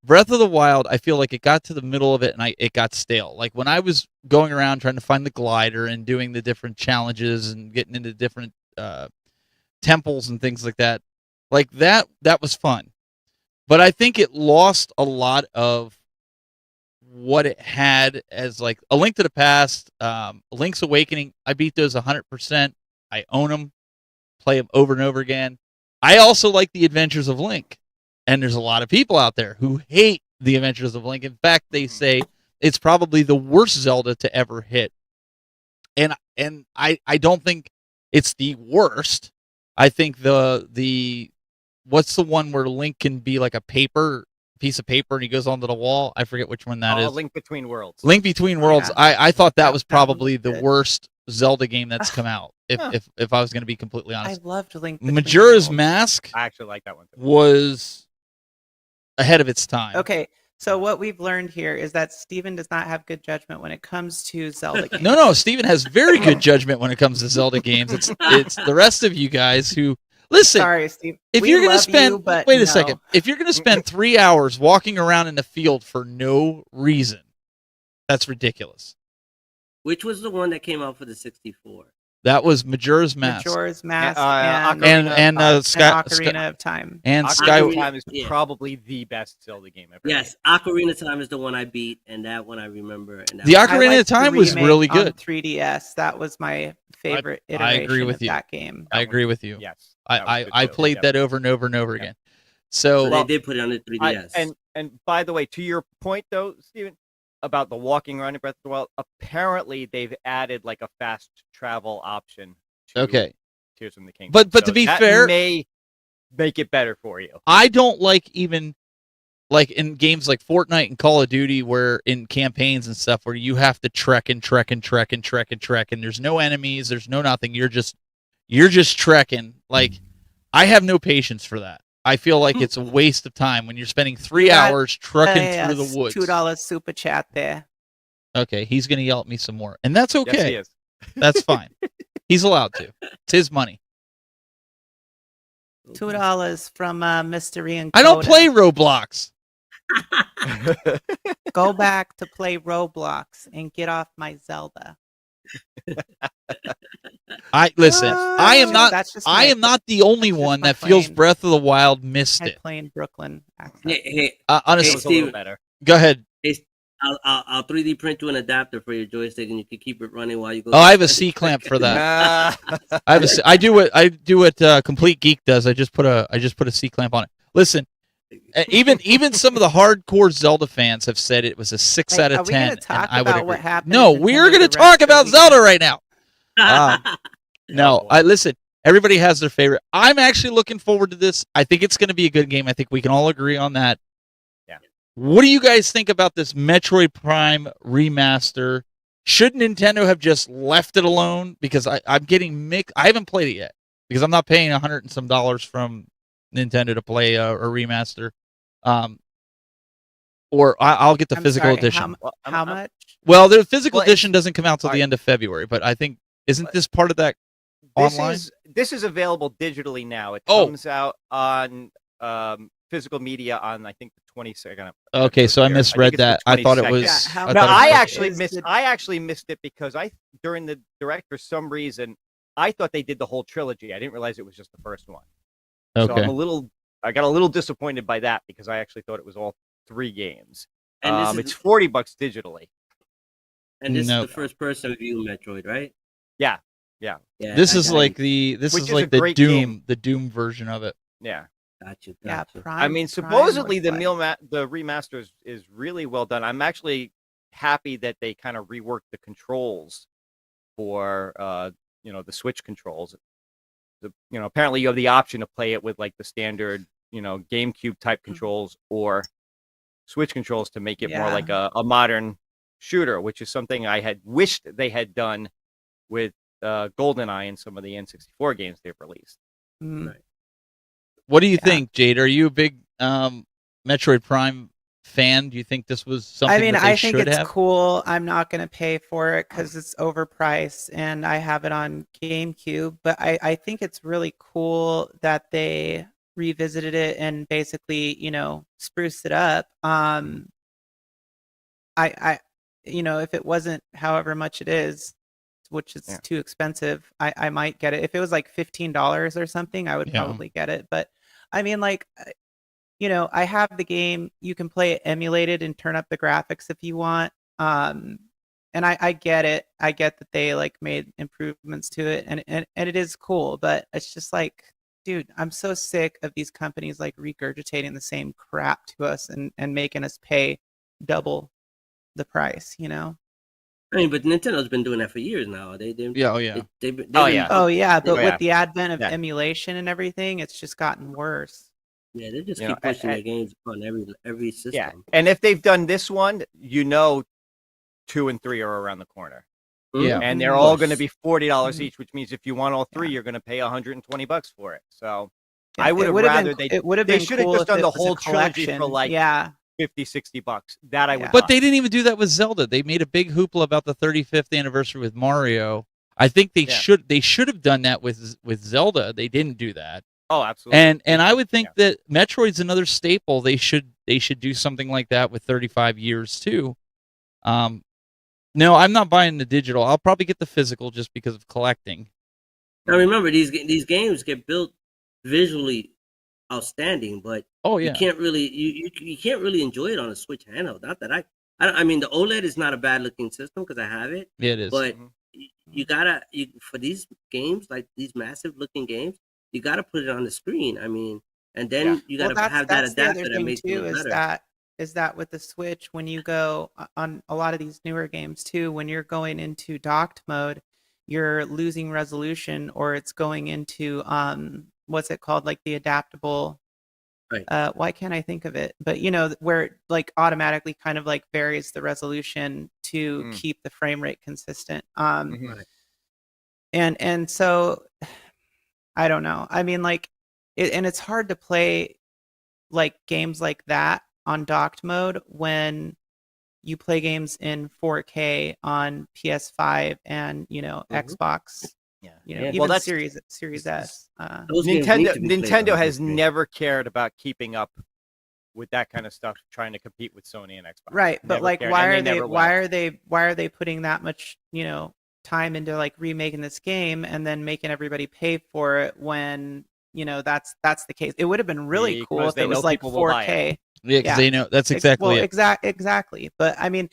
Speaker 2: Breath of the Wild, I feel like it got to the middle of it and it got stale. Like when I was going around trying to find the glider and doing the different challenges and getting into different temples and things like that, that was fun. But I think it lost a lot of what it had as like A Link to the Past, Link's Awakening. I beat those 100%. I own them, play them over and over again. I also like the Adventures of Link. And there's a lot of people out there who hate the Adventures of Link. In fact, they say it's probably the worst Zelda to ever hit. And I don't think it's the worst. I think the what's the one where Link can be like a piece of paper and he goes onto the wall? I forget which one that is.
Speaker 4: Link Between Worlds.
Speaker 2: Link Between Worlds.
Speaker 3: Yeah.
Speaker 2: I thought that was
Speaker 3: That one
Speaker 2: probably
Speaker 3: was
Speaker 2: the
Speaker 3: good.
Speaker 2: worst Zelda game that's come out.
Speaker 4: Huh.
Speaker 2: If I was going to be completely
Speaker 3: I
Speaker 2: honest,
Speaker 3: loved Link. Between
Speaker 2: Majora's
Speaker 3: Worlds.
Speaker 2: Mask
Speaker 4: I actually like that one too.
Speaker 2: was ahead of its time.
Speaker 3: Okay, so what we've learned here is that Steven does not have good judgment when it comes to Zelda games.
Speaker 2: No, Steven has very good judgment when it comes to Zelda games. It's the rest of you guys who listen.
Speaker 3: Sorry, Steve.
Speaker 2: If
Speaker 3: We
Speaker 2: you're gonna
Speaker 3: love
Speaker 2: spend
Speaker 3: you, but
Speaker 2: wait a
Speaker 3: no.
Speaker 2: second. If you're gonna spend 3 hours walking around in the field for no reason, that's ridiculous.
Speaker 5: Which was the one that came out for the 64?
Speaker 2: That was Majora's Mask
Speaker 3: Majora's Mask
Speaker 4: Ocarina
Speaker 2: and
Speaker 3: Ocarina of Time.
Speaker 2: and
Speaker 4: Ocarina
Speaker 2: Sky.
Speaker 4: of Time is
Speaker 5: Yeah.
Speaker 4: probably the best Zelda game ever.
Speaker 5: Yes, Ocarina of Time is the one I beat, and that one I remember. And that
Speaker 2: The
Speaker 5: was-
Speaker 3: I
Speaker 2: Ocarina of
Speaker 3: liked the
Speaker 2: Time was
Speaker 3: remake
Speaker 2: really
Speaker 3: on
Speaker 2: good.
Speaker 3: 3DS. That was my favorite
Speaker 2: I
Speaker 3: iteration
Speaker 2: agree with
Speaker 3: of
Speaker 2: you.
Speaker 3: that game.
Speaker 2: I agree with you.
Speaker 4: Yes. that was
Speaker 2: I
Speaker 4: good
Speaker 2: I
Speaker 4: too.
Speaker 2: played
Speaker 4: Yep.
Speaker 2: that over and over and over
Speaker 4: Yeah.
Speaker 2: again.
Speaker 5: So
Speaker 2: So
Speaker 5: they did put it on the 3DS.
Speaker 4: And by the way, to your point though, Steven, about the walking around in Breath of the Wild, apparently they've added like a fast travel option to
Speaker 2: okay.
Speaker 4: Tears from the Kingdom.
Speaker 2: But
Speaker 4: So
Speaker 2: to be
Speaker 4: that
Speaker 2: fair,
Speaker 4: may make it better for you.
Speaker 2: I don't like even like in games like Fortnite and Call of Duty where in campaigns and stuff where you have to trek and there's no enemies, there's no nothing. You're just trekking. Like I have no patience for that. I feel like it's a waste of time when you're spending 3
Speaker 3: got-
Speaker 2: hours trucking through the woods.
Speaker 3: $2 super chat there.
Speaker 2: Okay, he's gonna yell at me some more, and that's okay.
Speaker 4: Yes, he is.
Speaker 2: That's fine. He's allowed to. It's his money.
Speaker 3: $2 from Mystery and
Speaker 2: I don't play Roblox.
Speaker 3: Go back to play Roblox and get off my Zelda.
Speaker 2: I listen. I am not.
Speaker 3: That's just
Speaker 2: I
Speaker 3: my-
Speaker 2: am not the only
Speaker 3: that's just
Speaker 2: one
Speaker 3: my
Speaker 2: that feels
Speaker 3: plain-
Speaker 2: Breath of the Wild missed
Speaker 3: my
Speaker 2: it.
Speaker 3: plain Brooklyn accent.
Speaker 5: Hey,
Speaker 4: It
Speaker 2: Honestly,
Speaker 4: was a little
Speaker 5: Steve,
Speaker 4: better.
Speaker 2: go ahead.
Speaker 5: I'll 3D print you an adapter for your joystick, and you can keep it running while you go.
Speaker 2: Oh, I have a C clamp for that. I have a. I do what Complete Geek does. I just put a C clamp on it. Listen, even some of the hardcore Zelda fans have said it was a 6 out
Speaker 3: Are
Speaker 2: of
Speaker 3: we gonna
Speaker 2: 10.
Speaker 3: talk
Speaker 2: and I would
Speaker 3: about
Speaker 2: agree.
Speaker 3: what happened
Speaker 2: No,
Speaker 3: in
Speaker 2: we're
Speaker 3: Nintendo
Speaker 2: going to
Speaker 3: Direct
Speaker 2: talk
Speaker 3: this
Speaker 2: about
Speaker 3: weekend?
Speaker 2: Zelda right now. No,
Speaker 4: boy.
Speaker 2: I listen. Everybody has their favorite. I'm actually looking forward to this. I think it's going to be a good game. I think we can all agree on that.
Speaker 4: Yeah.
Speaker 2: What do you guys think about this Metroid Prime remaster? Should Nintendo have just left it alone? Because I'm getting mixed. I haven't played it yet because I'm not paying $100 and some from Nintendo to play a remaster. Or I'll get the
Speaker 3: I'm
Speaker 2: physical
Speaker 3: sorry,
Speaker 2: edition.
Speaker 3: How much?
Speaker 2: Well, the physical
Speaker 4: Well,
Speaker 2: edition doesn't come out till the
Speaker 4: Alright.
Speaker 2: end of February, but I think isn't this part of that online?
Speaker 4: This is available digitally now. It
Speaker 2: Oh.
Speaker 4: comes out on physical media on I think the 22nd.
Speaker 2: Okay, so I misread that. I thought it was.
Speaker 3: Yeah, how
Speaker 2: I
Speaker 4: No,
Speaker 2: thought it
Speaker 4: I
Speaker 2: was-
Speaker 4: actually
Speaker 3: is
Speaker 4: missed.
Speaker 3: the-
Speaker 4: I actually missed it because during the direct for some reason I thought they did the whole trilogy. I didn't realize it was just the first one. So
Speaker 2: Okay.
Speaker 4: I got a little disappointed by that because I actually thought it was all 3 games.
Speaker 5: And this is
Speaker 4: It's $40 digitally.
Speaker 5: and this
Speaker 2: No.
Speaker 5: is the first person view Metroid, right?
Speaker 4: Yeah.
Speaker 5: Yeah.
Speaker 2: This is
Speaker 5: I-
Speaker 2: like this
Speaker 4: Which
Speaker 2: is
Speaker 4: is
Speaker 2: like
Speaker 4: a
Speaker 2: the
Speaker 4: great
Speaker 2: Doom,
Speaker 4: game.
Speaker 2: the Doom version of it.
Speaker 4: Yeah.
Speaker 5: Got you.
Speaker 3: Yeah,
Speaker 5: Got you.
Speaker 3: Prime.
Speaker 4: I mean,
Speaker 3: Prime
Speaker 4: supposedly
Speaker 3: was
Speaker 4: the
Speaker 3: like-
Speaker 4: the remaster is really well done. I'm actually happy that they kind of reworked the controls for the Switch controls. Apparently you have the option to play it with like the standard GameCube type controls or Switch controls to make it more like a modern shooter, which is something I had wished they had done with GoldenEye and some of the N64 games they've released.
Speaker 3: Mm.
Speaker 5: Right.
Speaker 2: What do you
Speaker 3: Yeah.
Speaker 2: think, Jade? Are you a big Metroid Prime fan? Do you think this was something
Speaker 3: I mean,
Speaker 2: that they
Speaker 3: I think
Speaker 2: should
Speaker 3: it's
Speaker 2: have?
Speaker 3: cool. I'm not going to pay for it because it's overpriced and I have it on GameCube. But I think it's really cool that they revisited it and basically, spruced it up. If it wasn't however much it is, which is too expensive, I might get it. If it was like $15 or something, I would
Speaker 2: Yeah.
Speaker 3: probably get it. But I mean, like, I have the game. You can play it emulated and turn up the graphics if you want. And I get it. I get that they like made improvements to it, and it is cool. But it's just like, dude, I'm so sick of these companies like regurgitating the same crap to us and making us pay double the price.
Speaker 5: I mean, but Nintendo's been doing that for years now. They
Speaker 2: Yeah, oh yeah.
Speaker 5: they've been,
Speaker 4: Oh, yeah.
Speaker 3: Oh yeah, but
Speaker 4: Oh, yeah.
Speaker 3: with the advent of
Speaker 4: Yeah.
Speaker 3: emulation and everything, it's just gotten worse.
Speaker 5: Yeah, they just
Speaker 4: You
Speaker 5: keep
Speaker 4: know,
Speaker 5: pushing their games on every system.
Speaker 4: Yeah, and if they've done this one, 2 and 3 are around the corner.
Speaker 2: Yeah.
Speaker 4: And they're all
Speaker 5: Of
Speaker 4: going to
Speaker 5: course.
Speaker 4: be $40
Speaker 3: Mhm.
Speaker 4: each, which means if you want all 3,
Speaker 3: Yeah.
Speaker 4: you're going to pay $120 for it. So
Speaker 3: Yeah,
Speaker 4: I would
Speaker 3: it
Speaker 4: have
Speaker 3: would've been
Speaker 4: rather
Speaker 3: c-
Speaker 4: they
Speaker 3: it would have
Speaker 4: they
Speaker 3: been
Speaker 4: should have
Speaker 3: cool
Speaker 4: just
Speaker 3: if
Speaker 4: done
Speaker 3: it
Speaker 4: the
Speaker 3: was a
Speaker 4: whole trilogy for
Speaker 3: collection.
Speaker 4: like
Speaker 3: Yeah.
Speaker 4: $50-$60. That I would.
Speaker 3: Yeah.
Speaker 2: But they didn't even do that with Zelda. They made a big hoopla about the 35th anniversary with Mario. I think they
Speaker 4: Yeah.
Speaker 2: should have done that with Zelda. They didn't do that.
Speaker 4: Oh, absolutely.
Speaker 2: And I would think that Metroid's another staple. They should do something like that with 35 years too. No, I'm not buying the digital. I'll probably get the physical just because of collecting.
Speaker 5: Now remember, these games get built visually outstanding, but
Speaker 2: Oh
Speaker 5: you
Speaker 2: yeah.
Speaker 5: can't really you can't really enjoy it on a Switch handheld. Not that I mean the OLED is not a bad looking system because I have it,
Speaker 2: Yeah, it is.
Speaker 5: but
Speaker 4: Mhm.
Speaker 5: you gotta for these games like these massive looking games, you gotta put it on the screen. I mean, and then
Speaker 4: Yeah.
Speaker 5: you
Speaker 3: Well,
Speaker 5: gotta have that
Speaker 3: that's the other
Speaker 5: adapter that
Speaker 3: thing
Speaker 5: makes it
Speaker 3: too,
Speaker 5: look
Speaker 3: is
Speaker 5: better.
Speaker 3: that with the Switch, when you go on a lot of these newer games too, when you're going into docked mode, you're losing resolution, or it's going into what's it called, like the adaptable.
Speaker 5: Right.
Speaker 3: Why can't I think of it? But where it like automatically kind of like varies the resolution to
Speaker 4: Mm.
Speaker 3: keep the frame rate consistent.
Speaker 4: Mhm.
Speaker 5: Right.
Speaker 3: And so I don't know. I mean, like, and it's hard to play like games like that on docked mode when you play games in 4K on PS5 and Xbox.
Speaker 4: Yeah.
Speaker 3: Even
Speaker 4: Well, that's
Speaker 3: Series S.
Speaker 5: Those games need to be played
Speaker 4: Nintendo
Speaker 5: on
Speaker 4: has
Speaker 5: big screen.
Speaker 4: never cared about keeping up with that kind of stuff, trying to compete with Sony and Xbox.
Speaker 3: Right, but
Speaker 4: Never
Speaker 3: like,
Speaker 4: cared,
Speaker 3: why
Speaker 4: and
Speaker 3: are they
Speaker 4: never will.
Speaker 3: why are they putting that much time into like remaking this game and then making everybody pay for it when that's the case? It would have been really cool
Speaker 4: Because
Speaker 3: if
Speaker 4: they
Speaker 3: it was
Speaker 4: know
Speaker 3: like
Speaker 4: people will buy
Speaker 3: 4K.
Speaker 2: Yeah, because they know that's exactly it.
Speaker 3: Exactly. But I mean,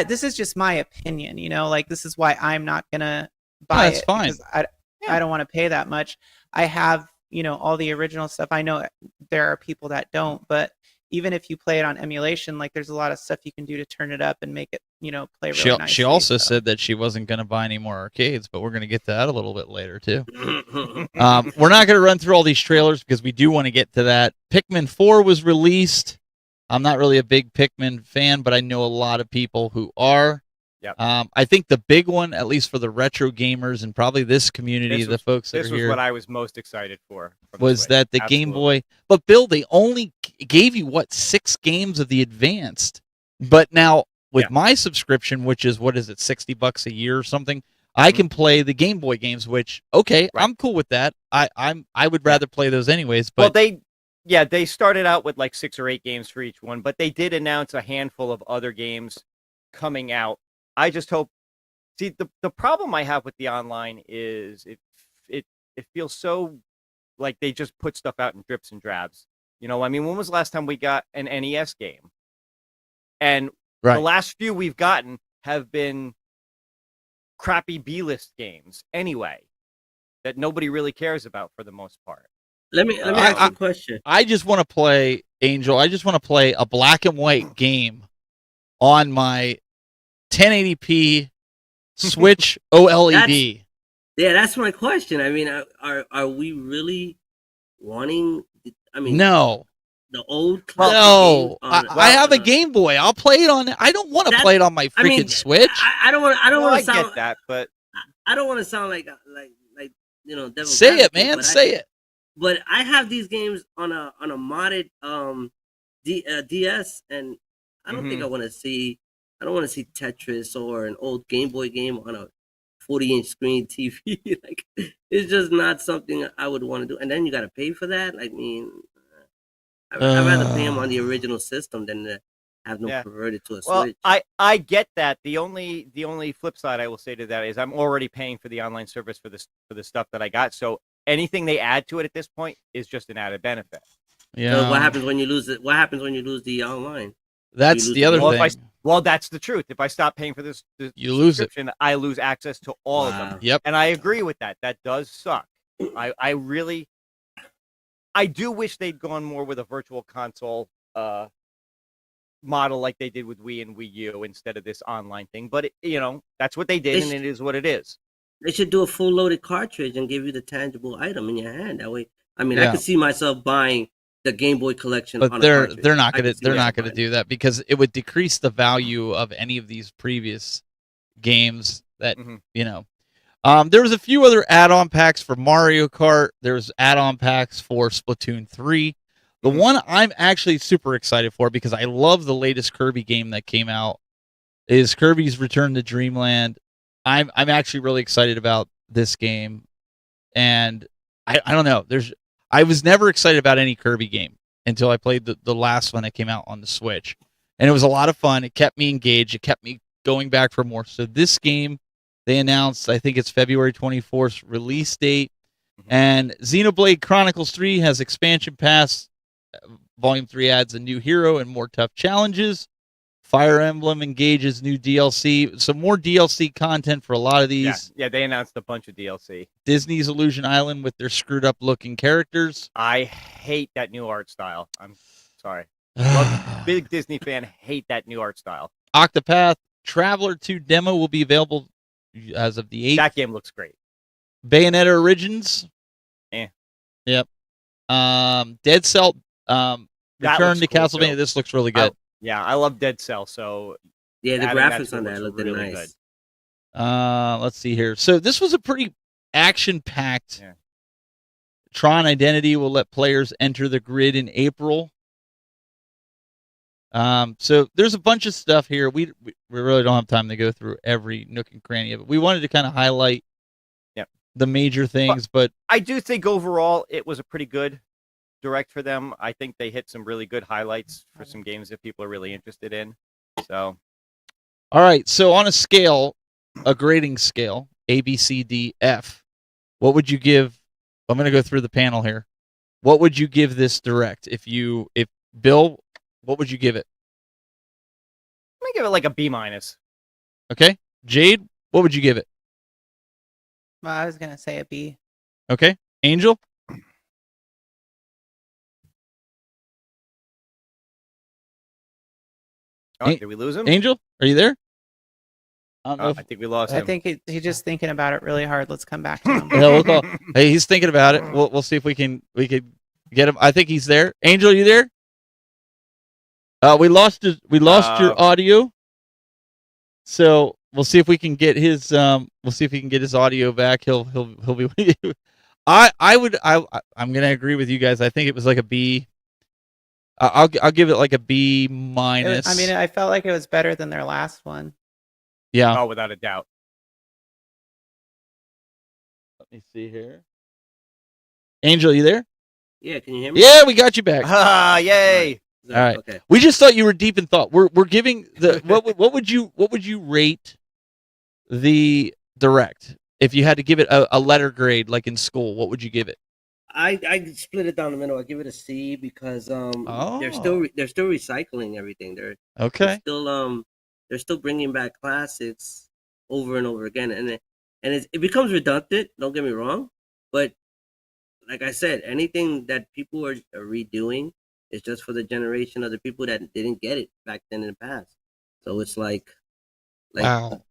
Speaker 3: this is just my opinion. Like, this is why I'm not gonna buy
Speaker 2: that's
Speaker 3: it,
Speaker 2: fine.
Speaker 3: because I don't want to pay that much. I have all the original stuff. I know there are people that don't, but even if you play it on emulation, like, there's a lot of stuff you can do to turn it up and make it play really nicely.
Speaker 2: She also
Speaker 3: so.
Speaker 2: said that she wasn't going to buy any more arcades, but we're going to get to that a little bit later too. We're not going to run through all these trailers because we do want to get to that. Pikmin 4 was released. I'm not really a big Pikmin fan, but I know a lot of people who are.
Speaker 4: Yep.
Speaker 2: I think the big one, at least for the retro gamers and probably this community, the folks that
Speaker 4: This
Speaker 2: are
Speaker 4: was
Speaker 2: here,
Speaker 4: what I was most excited for. from the
Speaker 2: was
Speaker 4: Switch.
Speaker 2: that the Game
Speaker 4: Absolutely.
Speaker 2: Boy. But Bill, they only gave you 6 games of the advanced. But now with my subscription, which is what is it, $60 a year or something, I can play the Game Boy games, which okay,
Speaker 4: Right.
Speaker 2: I'm cool with that. I would rather play those anyways.
Speaker 4: Well,
Speaker 2: But
Speaker 4: they started out with like 6 or 8 games for each one, but they did announce a handful of other games coming out. I just hope. See, the problem I have with the online is it feels so like they just put stuff out in drips and drabs. You know, I mean, when was the last time we got an NES game? And the last few we've gotten have been crappy B-list games anyway, that nobody really cares about for the most part.
Speaker 5: Let me ask you a question.
Speaker 2: I just want to play Angel. I just want to play a black and white game on my 1080p Switch OLED.
Speaker 5: That's my question. I mean, are we really wanting? I mean,
Speaker 2: no.
Speaker 5: The old
Speaker 2: no, I have a Game Boy. I'll play it on. I don't want to play it on my freaking Switch.
Speaker 5: I don't want. I don't want to sound.
Speaker 4: Get that, but
Speaker 5: I don't want to sound like you know.
Speaker 2: Say it, man. Say it.
Speaker 5: But I have these games on a modded DS, and I don't think I want to see. I don't want to see Tetris or an old Game Boy game on a 40-inch screen TV. Like, it's just not something I would want to do. And then you got to pay for that. I mean, I'd rather pay them on the original system than to have them converted to a Switch.
Speaker 4: I get that. The only flip side I will say to that is I'm already paying for the online service for the stuff that I got. So anything they add to it at this point is just an added benefit.
Speaker 2: Yeah.
Speaker 5: So what happens when you lose it? What happens when you lose the online?
Speaker 2: That's the other thing.
Speaker 4: Well, that's the truth. If I stop paying for this
Speaker 2: you lose it.
Speaker 4: I lose access to all of them.
Speaker 2: Yep.
Speaker 4: And I agree with that. That does suck. I do wish they'd gone more with a virtual console model like they did with Wii and Wii U instead of this online thing. But, that's what they did, and it is what it is.
Speaker 5: They should do a full loaded cartridge and give you the tangible item in your hand. That way, I mean, I could see myself buying the Game Boy collection.
Speaker 2: But
Speaker 5: on
Speaker 2: they're
Speaker 5: a
Speaker 2: not gonna do that because it would decrease the value of any of these previous games that there was a few other add-on packs for Mario Kart. There was add-on packs for Splatoon 3. The one I'm actually super excited for because I love the latest Kirby game that came out is Kirby's Return to Dreamland. I'm actually really excited about this game, and I don't know. I was never excited about any Kirby game until I played the last one that came out on the Switch, and it was a lot of fun. It kept me engaged. It kept me going back for more. So this game, they announced, I think it's February 24th release date, and Xenoblade Chronicles 3 has expansion pass. Volume 3 adds a new hero and more tough challenges. Fire Emblem engages new DLC. Some more DLC content for a lot of these.
Speaker 4: Yeah, they announced a bunch of DLC.
Speaker 2: Disney's Illusion Island with their screwed up looking characters.
Speaker 4: I hate that new art style. I'm sorry. Big Disney fan, hate that new art style.
Speaker 2: Octopath Traveler 2 demo will be available as of the 8th.
Speaker 4: That game looks great.
Speaker 2: Bayonetta Origins. Yep. Dead Cell Return to Castlevania. This looks really good.
Speaker 4: I love Dead Cell, so
Speaker 5: the graphics on that look really nice.
Speaker 2: Good. Let's see here. So this was a pretty action-packed. Yeah. Tron Identity will let players enter the grid in April. So there's a bunch of stuff here. We really don't have time to go through every nook and cranny of it. We wanted to kind of highlight the major things, but
Speaker 4: I do think overall it was a pretty good direct for them. I think they hit some really good highlights for some games that people are really interested in. So,
Speaker 2: all right. So on a grading scale, A, B, C, D, F, what would you give? I'm going to go through the panel here. What would you give this direct? If Bill, what would you give it?
Speaker 4: I'm going to give it like a B-.
Speaker 2: Okay. Jade, what would you give it?
Speaker 3: Well, I was going to say a B.
Speaker 2: Okay. Angel?
Speaker 4: Did we lose him?
Speaker 2: Angel, are you there?
Speaker 4: I think we lost him.
Speaker 3: I think he's just thinking about it really hard. Let's come back to him.
Speaker 2: We'll call. Hey, he's thinking about it. We'll see if we could get him. I think he's there. Angel, are you there? We lost your audio. So we'll see if we can get his audio back. He'll be with you. I'm gonna agree with you guys. I think it was like a B. I'll give it like a B-.
Speaker 3: I mean, I felt like it was better than their last one.
Speaker 2: Yeah.
Speaker 4: Oh, without a doubt.
Speaker 2: Let me see here. Angel, you there?
Speaker 5: Yeah, can you hear me?
Speaker 2: Yeah, we got you back.
Speaker 4: Ah, yay!
Speaker 2: All right.
Speaker 5: Okay.
Speaker 2: We just thought you were deep in thought. We're giving the what would you rate the direct if you had to give it a letter grade like in school? What would you give it?
Speaker 5: I split it down the middle. I give it a C because they're still recycling everything. They're
Speaker 2: Okay.
Speaker 5: they're still bringing back classics over and over again, and it becomes redundant. Don't get me wrong, but like I said, anything that people are redoing is just for the generation of the people that didn't get it back then in the past. So it's like
Speaker 2: Wow.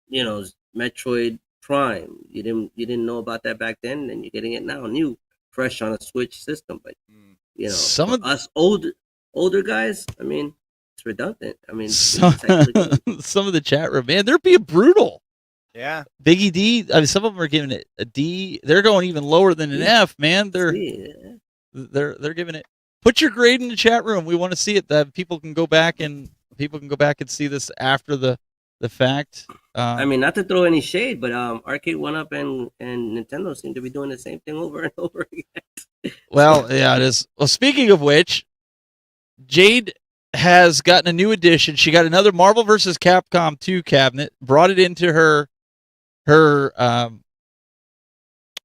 Speaker 5: you know, Metroid Prime. You didn't know about that back then, and you're getting it now, new, fresh on a Switch system. But you know,
Speaker 2: Some
Speaker 5: for
Speaker 2: of
Speaker 5: us older guys, I mean, it's redundant. I mean,
Speaker 2: some, some of the chat room, man, they're being brutal.
Speaker 4: Yeah.
Speaker 2: Biggie D, I mean, some of them are giving it a D. They're going even lower than an F, man. They're giving it. Put your grade in the chat room. We want to see it. That people can go back and see this after the fact.
Speaker 5: I mean, not to throw any shade, but Arcade 1-Up and Nintendo seem to be doing the same thing over and over again.
Speaker 2: Well, yeah, it is. Well, speaking of which, Jayde has gotten a new edition. She got another Marvel vs. Capcom 2 cabinet, brought it into her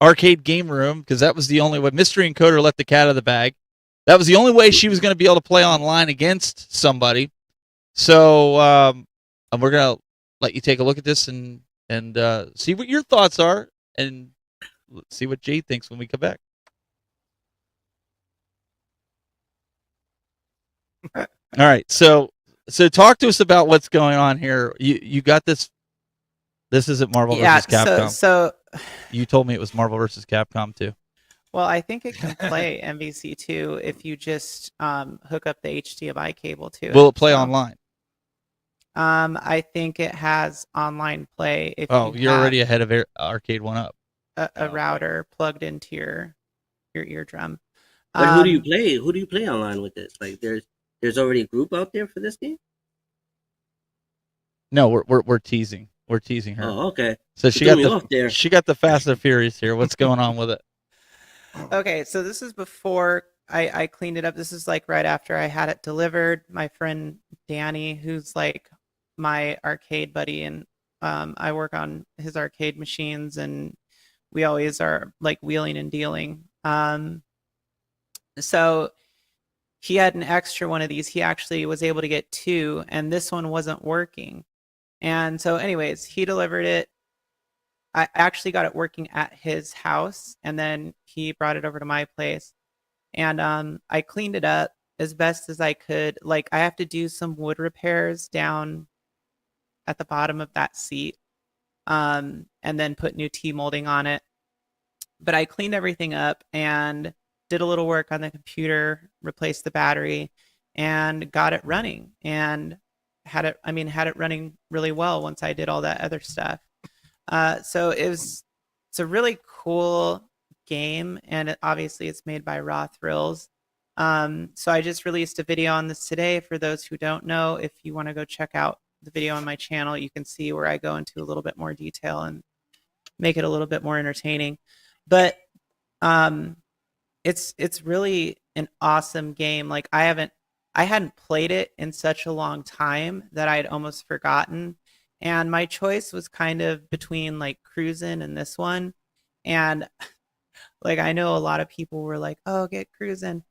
Speaker 2: arcade game room because that was the only way. Mystery Encoder let the cat out of the bag. That was the only way she was going to be able to play online against somebody. So we're going to let you take a look at this and see what your thoughts are and see what Jayde thinks when we come back. All right, so talk to us about what's going on here. You got this. This isn't Marvel versus Capcom.
Speaker 3: So
Speaker 2: you told me it was Marvel versus Capcom 2.
Speaker 3: Well, I think it can play MVC2 if you just hook up the HDMI cable to it.
Speaker 2: Will it play online?
Speaker 3: I think it has online play. If
Speaker 2: you're already ahead of Arcade 1-Up.
Speaker 3: A router plugged into your eardrum.
Speaker 5: But who do you play? Who do you play online with this? Like, there's already a group out there for this game.
Speaker 2: No, we're teasing. We're teasing her.
Speaker 5: Oh, okay.
Speaker 2: So she got the Fast and Furious here. What's going on with it?
Speaker 3: Okay, so this is before I cleaned it up. This is like right after I had it delivered. My friend Danny, who's like my arcade buddy, and I work on his arcade machines, and we always are like wheeling and dealing. So he had an extra one of these. He actually was able to get two, and this one wasn't working. And so anyways, he delivered it. I actually got it working at his house, and then he brought it over to my place. And I cleaned it up as best as I could. Like, I have to do some wood repairs down at the bottom of that seat, and then put new T-molding on it. But I cleaned everything up and did a little work on the computer, replaced the battery, and got it running. And had it running really well once I did all that other stuff. So it's a really cool game, and obviously it's made by Raw Thrills. So I just released a video on this today. For those who don't know, if you want to go check out the video on my channel, you can see where I go into a little bit more detail and make it a little bit more entertaining. But it's really an awesome game. Like, I hadn't played it in such a long time that I had almost forgotten. And my choice was kind of between like Cruisin' and this one. And like, I know a lot of people were like, oh, get Cruisin'.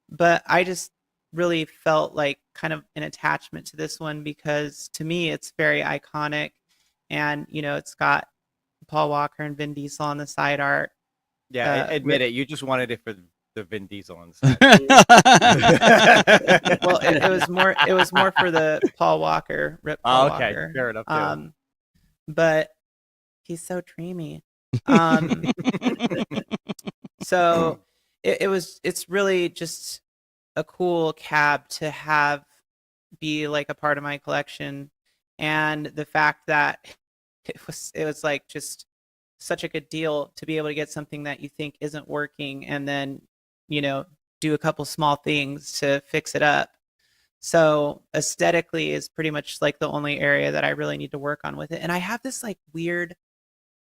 Speaker 3: But I just really felt like kind of an attachment to this one because to me, it's very iconic. And, you know, it's got Paul Walker and Vin Diesel on the side art.
Speaker 4: Yeah, admit it. You just wanted it for the Vin Diesel on the side.
Speaker 3: Well, it was more for the Paul Walker, Rip Paul Walker.
Speaker 4: Fair enough. Too.
Speaker 3: But he's so dreamy. So it's really just a cool cab to have be like a part of my collection, and the fact that it was like just such a good deal to be able to get something that you think isn't working and then, you know, do a couple small things to fix it up. So aesthetically is pretty much like the only area that I really need to work on with it. And I have this like weird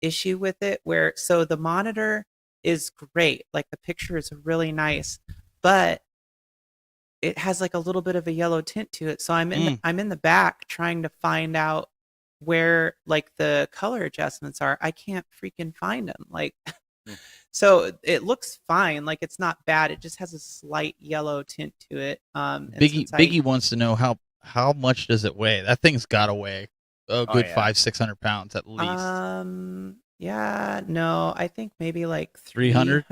Speaker 3: issue with it where so the monitor is great, like the picture is really nice, but it has like a little bit of a yellow tint to it. So I'm in the back trying to find out where like the color adjustments are. I can't freaking find them. Like so it looks fine, like it's not bad. It just has a slight yellow tint to it. And since
Speaker 2: Biggie wants to know how much does it weigh? That thing's got to weigh a good 500-600 pounds at least.
Speaker 3: Yeah, no, I think maybe like
Speaker 2: 300?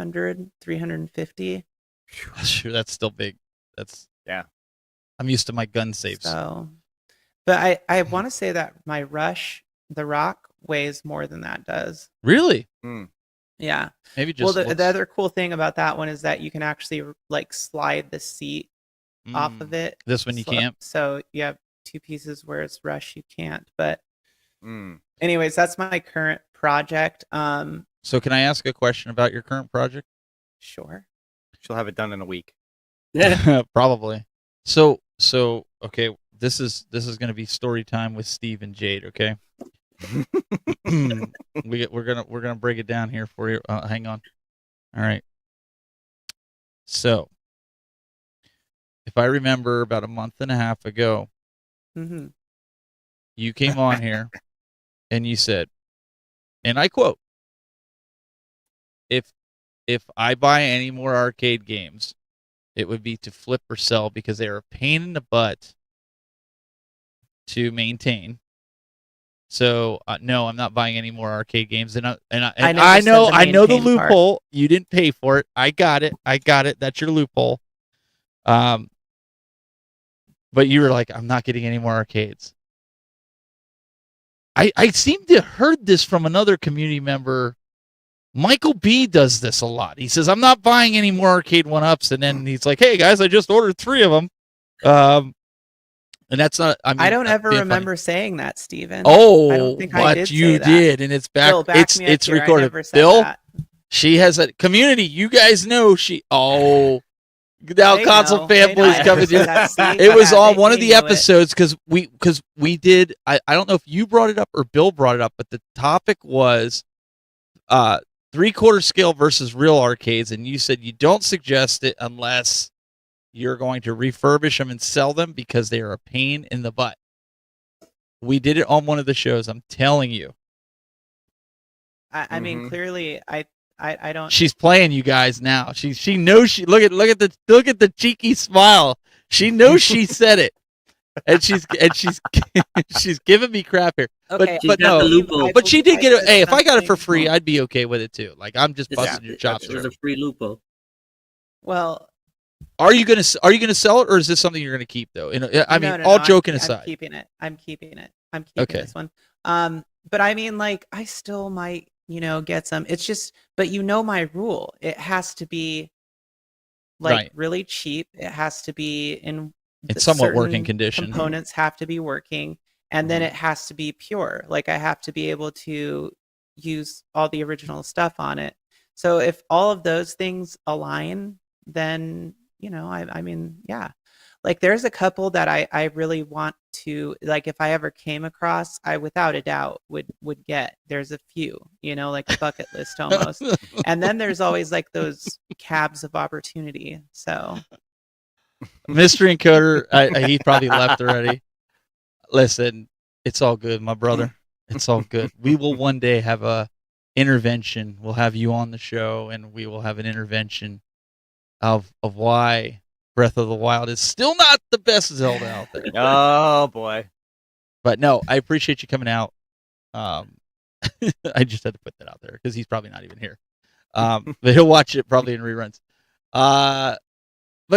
Speaker 3: 350.
Speaker 2: Sure, that's still big. That's
Speaker 4: Yeah.
Speaker 2: I'm used to my gun safes.
Speaker 3: So, but I want to say that my Rush, the Rock, weighs more than that does.
Speaker 2: Really?
Speaker 3: Yeah.
Speaker 2: Maybe just
Speaker 3: Well, the other cool thing about that one is that you can actually like slide the seat off of it.
Speaker 2: This one you can't.
Speaker 3: So you have two pieces where it's Rush, you can't. But anyways, that's my current project.
Speaker 2: So can I ask a question about your current project?
Speaker 3: Sure.
Speaker 4: She'll have it done in a week.
Speaker 2: Probably. So okay, this is going to be story time with Steve and Jade, okay? we're gonna break it down here for you. Hang on. All right. So, if I remember, about a month and a half ago, you came on here and you said, and I quote, "If I buy any more arcade games, it would be to flip or sell because they are a pain in the butt to maintain." So no, I'm not buying any more arcade games, and I know the loophole. Part. You didn't pay for it. I got it. That's your loophole. But you were like, I'm not getting any more arcades. I seem to have heard this from another community member. Michael B does this a lot. He says, I'm not buying any more arcade 1-ups, and then he's like, hey guys, I just ordered 3 of them. And that's not. I don't
Speaker 3: ever remember saying that, Steven.
Speaker 2: Oh,
Speaker 3: I don't think
Speaker 2: but
Speaker 3: I did
Speaker 2: you
Speaker 3: say
Speaker 2: did, and it's back.
Speaker 3: Bill,
Speaker 2: it's recorded. Bill, she has a community. You guys know she. Oh, now console fanboys coming in. It was on one of the episodes because we did. I don't know if you brought it up or Bill brought it up, but the topic was 3/4 scale versus real arcades, and you said you don't suggest it unless you're going to refurbish them and sell them because they are a pain in the butt. We did it on one of the shows. I'm telling you.
Speaker 3: I mean, clearly, I don't.
Speaker 2: She's playing you guys now. She knows she look at the cheeky smile. She knows she said it, and she's giving me crap here.
Speaker 3: Okay,
Speaker 2: but no, but she did get it. Hey, if I got it for free, I'd be okay with it too. Like I'm just busting your chops.
Speaker 5: It was a free loophole.
Speaker 3: Well.
Speaker 2: Are you gonna sell it, or is this something you're gonna keep though? All joking aside,
Speaker 3: I'm keeping it. I'm keeping this one. But I mean, like, I still might, get some. It's just, but my rule. It has to be like really cheap. It has to be in
Speaker 2: somewhat working condition.
Speaker 3: Components have to be working, and then it has to be pure. Like I have to be able to use all the original stuff on it. So if all of those things align, then I mean, yeah, like there's a couple that I really want to, like, if I ever came across, I without a doubt would get. There's a few, like a bucket list almost. And then there's always like those cabs of opportunity. So
Speaker 2: Mystery Encoder, he probably left already. Listen, it's all good, my brother. It's all good. We will one day have a intervention. We'll have you on the show, and we will have an intervention of why Breath of the Wild is still not the best Zelda out there.
Speaker 4: Oh boy.
Speaker 2: But no, I appreciate you coming out. I just had to put that out there because he's probably not even here. But he'll watch it probably in reruns. But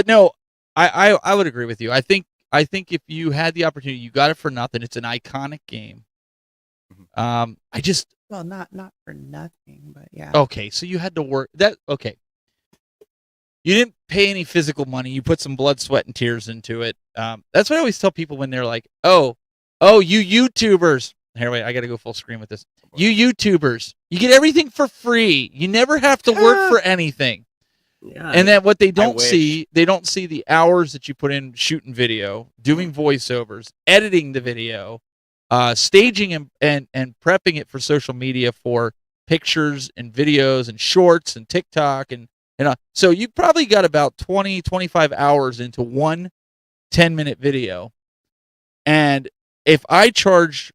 Speaker 2: no, I would agree with you. I think if you had the opportunity, you got it for nothing. It's an iconic game. Not
Speaker 3: for nothing, but yeah.
Speaker 2: Okay, so you had to work that. Okay. You didn't pay any physical money. You put some blood, sweat, and tears into it. That's what I always tell people when they're like, oh, you YouTubers. Here, wait, I got to go full screen with this. You YouTubers, you get everything for free. You never have to work for anything. Yeah, and then what they don't see the hours that you put in shooting video, doing voiceovers, editing the video, staging and prepping it for social media for pictures and videos and shorts and TikTok and so you probably got about 20, 25 hours into one 10-minute video. And if I charge,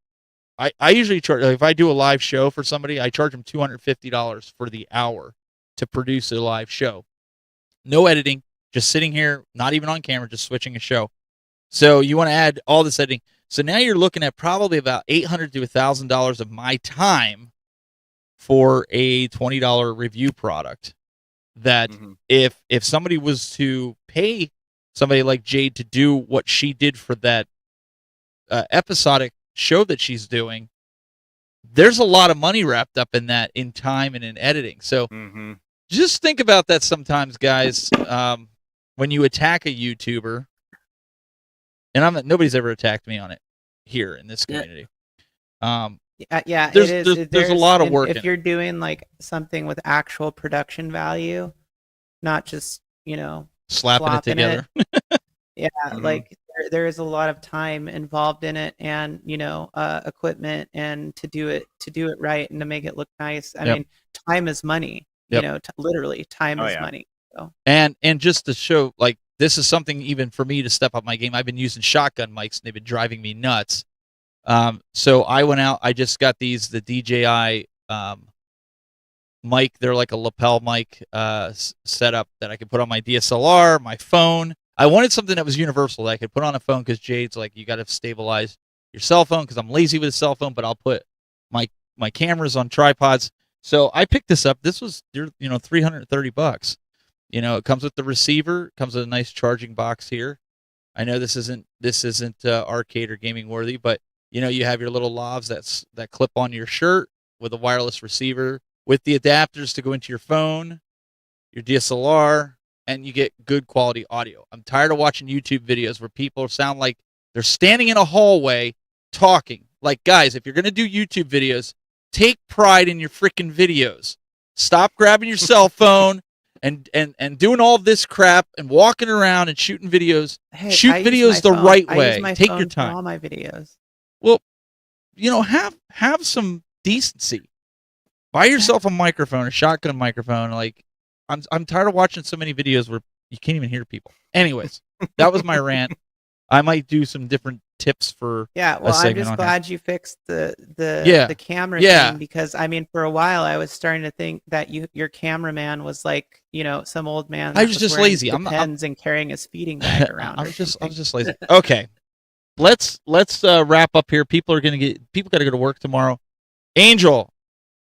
Speaker 2: I usually charge, if I do a live show for somebody, I charge them $250 for the hour to produce a live show. No editing, just sitting here, not even on camera, just switching a show. So you want to add all this editing. So now you're looking at probably about $800 to $1,000 of my time for a $20 review product. That if somebody was to pay somebody like Jayde to do what she did for that episodic show that she's doing, there's a lot of money wrapped up in that, in time and in editing. So just think about that sometimes, guys. When you attack a YouTuber, and nobody's ever attacked me on it here in this community.
Speaker 3: Yeah,
Speaker 2: there's a lot of work.
Speaker 3: If you're doing like something with actual production value, not just
Speaker 2: slapping it together.
Speaker 3: Like there is a lot of time involved in it, and equipment, and to do it right and to make it look nice. I mean, time is money. Literally, time is money. So.
Speaker 2: And just to show, like, this is something even for me to step up my game. I've been using shotgun mics, and they've been driving me nuts. So I went out, I just got the DJI mic. They're like a lapel mic setup that I could put on my DSLR, my phone. I wanted something that was universal that I could put on a phone, because Jayde's like, you got to stabilize your cell phone, because I'm lazy with a cell phone, but I'll put my cameras on tripods. So I picked this up. This was $330. It comes with the receiver, comes with a nice charging box here. I know this isn't arcade or gaming worthy, but you have your little lavs that clip on your shirt with a wireless receiver with the adapters to go into your phone, your DSLR, and you get good quality audio. I'm tired of watching YouTube videos where people sound like they're standing in a hallway talking. Like, guys, if you're going to do YouTube videos, take pride in your freaking videos. Stop grabbing your cell phone and doing all this crap and walking around and shooting videos.
Speaker 3: Hey,
Speaker 2: Shoot videos the right way. Take your time.
Speaker 3: For all my videos.
Speaker 2: Well, have some decency. Buy yourself a microphone, a shotgun microphone. Like, I'm tired of watching so many videos where you can't even hear people. Anyways, that was my rant. I might do some different tips for.
Speaker 3: Yeah, well, I'm just glad you fixed the camera thing, because I mean, for a while I was starting to think that your cameraman was like, some old man.
Speaker 2: I was just lazy.
Speaker 3: I'm and carrying his feeding bag around.
Speaker 2: I was just lazy. Okay, let's wrap up here. People got to go to work tomorrow. Angel,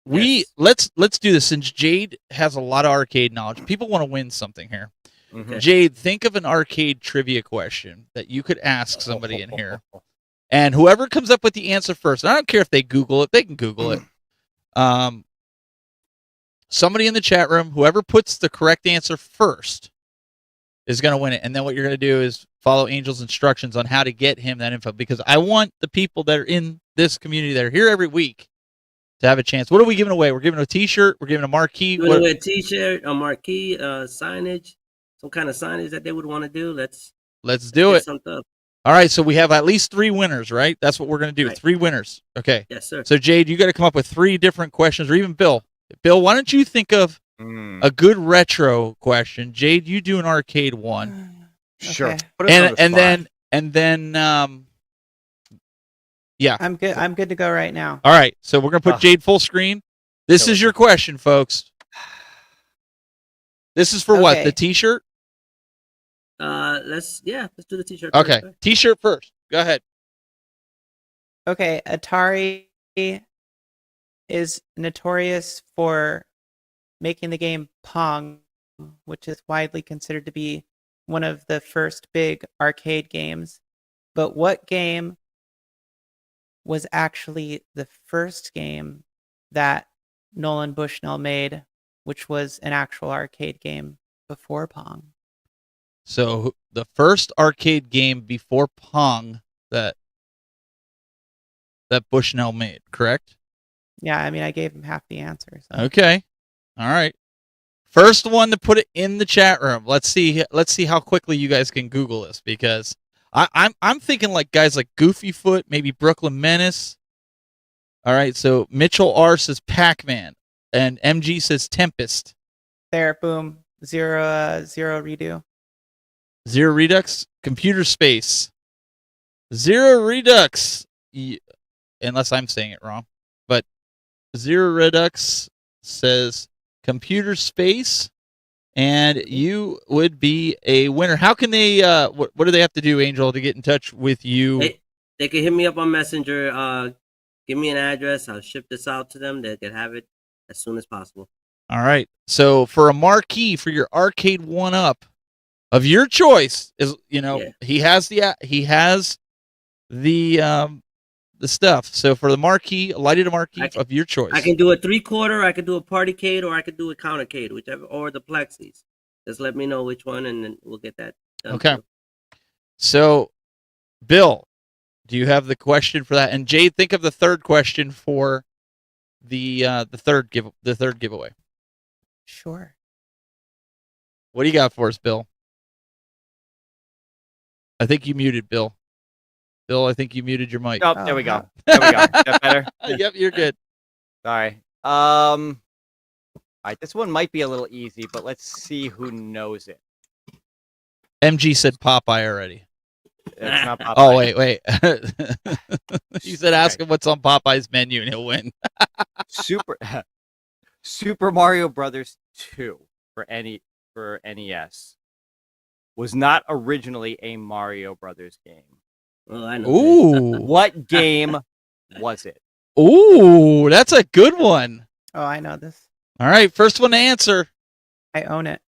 Speaker 2: let's do this, since Jayde has a lot of arcade knowledge. People want to win something here. Jayde, think of an arcade trivia question that you could ask somebody in here, and whoever comes up with the answer first, and I don't care if they Google it, they can Google it. Somebody in the chat room, whoever puts the correct answer first is going to win it. And then what you're going to do is follow Angel's instructions on how to get him that info, because I want the people that are in this community that are here every week to have a chance. What are we giving away? We're giving a T-shirt. We're giving a marquee.
Speaker 5: We're giving a T-shirt, a marquee, signage, some kind of signage that they would want to do. Let's
Speaker 2: do it.
Speaker 5: All
Speaker 2: right, so we have at least 3 winners, right? That's what we're going to do. Right. 3 winners. Okay.
Speaker 5: Yes, sir.
Speaker 2: So, Jayde, you got to come up with 3 different questions, or even Bill. Bill, why don't you think of a good retro question? Jayde, you do an arcade one.
Speaker 4: Sure.
Speaker 2: Okay. And then yeah.
Speaker 3: I'm good. I'm good to go right now.
Speaker 2: All right. So we're going to put Jayde full screen. This is your question, folks. This is for what? The T-shirt?
Speaker 5: Let's do the T-shirt.
Speaker 2: Okay. First. T-shirt first. Go ahead.
Speaker 3: Okay. Atari is notorious for making the game Pong, which is widely considered to be one of the first big arcade games. But what game was actually the first game that Nolan Bushnell made, which was an actual arcade game before Pong?
Speaker 2: So the first arcade game before Pong that Bushnell made, correct?
Speaker 3: Yeah, I mean, I gave him half the answer. So.
Speaker 2: Okay. All right. First one to put it in the chat room. Let's see how quickly you guys can Google this, because I'm thinking like guys like Goofy Foot, maybe Brooklyn Menace. All right, so Mitchell R says Pac-Man. and MG says Tempest.
Speaker 3: There, boom. Zero redo.
Speaker 2: Zero Redux, Computer Space. Zero Redux, unless I'm saying it wrong, but Zero Redux says Computer Space, and you would be a winner. How can they? What do they have to do, Angel, to get in touch with you?
Speaker 5: They can hit me up on Messenger. Give me an address. I'll ship this out to them. They can have it as soon as possible.
Speaker 2: All right. So for a marquee for your arcade 1-up of your choice, is he has the stuff. So for the marquee, lighted marquee of your choice.
Speaker 5: I can do a 3/4, I could do a partycade, or I could do a countercade, whichever, or the plexis. Just let me know which one, and then we'll get that done.
Speaker 2: Okay. So, Bill, do you have the question for that? And Jade, think of the third question for the third giveaway.
Speaker 3: Sure.
Speaker 2: What do you got for us, Bill? I think you muted, Bill. Bill, I think you muted your mic.
Speaker 4: Oh, there we go. There we go. Is that better?
Speaker 2: Yep, you're good.
Speaker 4: Sorry. All right, this one might be a little easy, but let's see who knows it.
Speaker 2: MG said Popeye already.
Speaker 4: It's not Popeye.
Speaker 2: Oh, wait. You said ask him what's on Popeye's menu and he'll win.
Speaker 4: Super Mario Brothers 2 for NES was not originally a Mario Brothers game.
Speaker 5: Well, I know.
Speaker 2: Ooh.
Speaker 4: What game was it?
Speaker 2: Ooh, that's a good one.
Speaker 3: Oh, I know this.
Speaker 2: All right, first one to answer.
Speaker 3: I own it.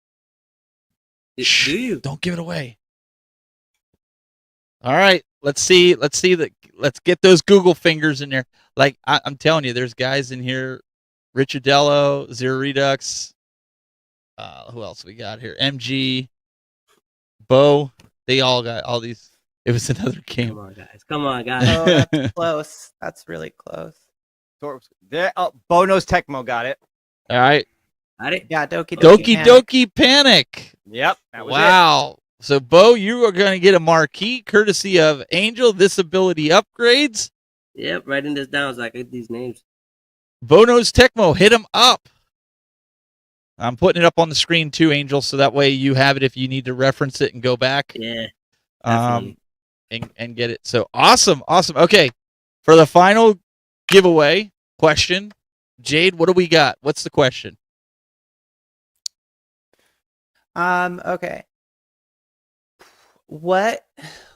Speaker 5: Do you?
Speaker 2: Don't give it away. All right, let's get those Google fingers in there. Like I'm telling you, there's guys in here, Richadello, Zero Redux. Who else we got here? MG, Bo. They all got all these. It was another game.
Speaker 5: Come on, guys.
Speaker 3: Oh, that's close. That's really close.
Speaker 4: Bo knows Tecmo got it.
Speaker 2: All right.
Speaker 5: Got it?
Speaker 3: Yeah, Doki
Speaker 2: Doki Panic.
Speaker 4: Yep. That was
Speaker 2: wow. So, Bo, you are going to get a marquee courtesy of Angel Disability Upgrades.
Speaker 5: Yep, writing this down so I get these names.
Speaker 2: Bo knows Tecmo. Hit him up. I'm putting it up on the screen too, Angel, so that way you have it if you need to reference it and go back.
Speaker 5: Yeah.
Speaker 2: And get it. So awesome. Okay. For the final giveaway question, Jade, what do we got? What's the question?
Speaker 3: Okay. What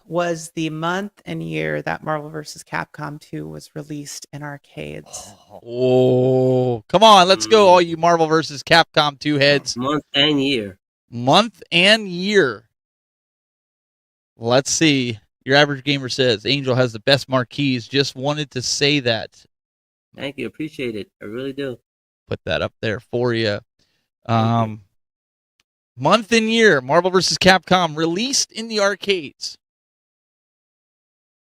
Speaker 3: was the month and year that Marvel vs. Capcom 2 was released in arcades?
Speaker 2: Oh, come on. Let's go, all you Marvel vs. Capcom 2 heads.
Speaker 5: Month and year.
Speaker 2: Month and year. Let's see. Your average gamer says Angel has the best marquees. Just wanted to say that.
Speaker 5: Thank you. Appreciate it. I really do.
Speaker 2: Put that up there for you. Month and year, Marvel vs. Capcom released in the arcades.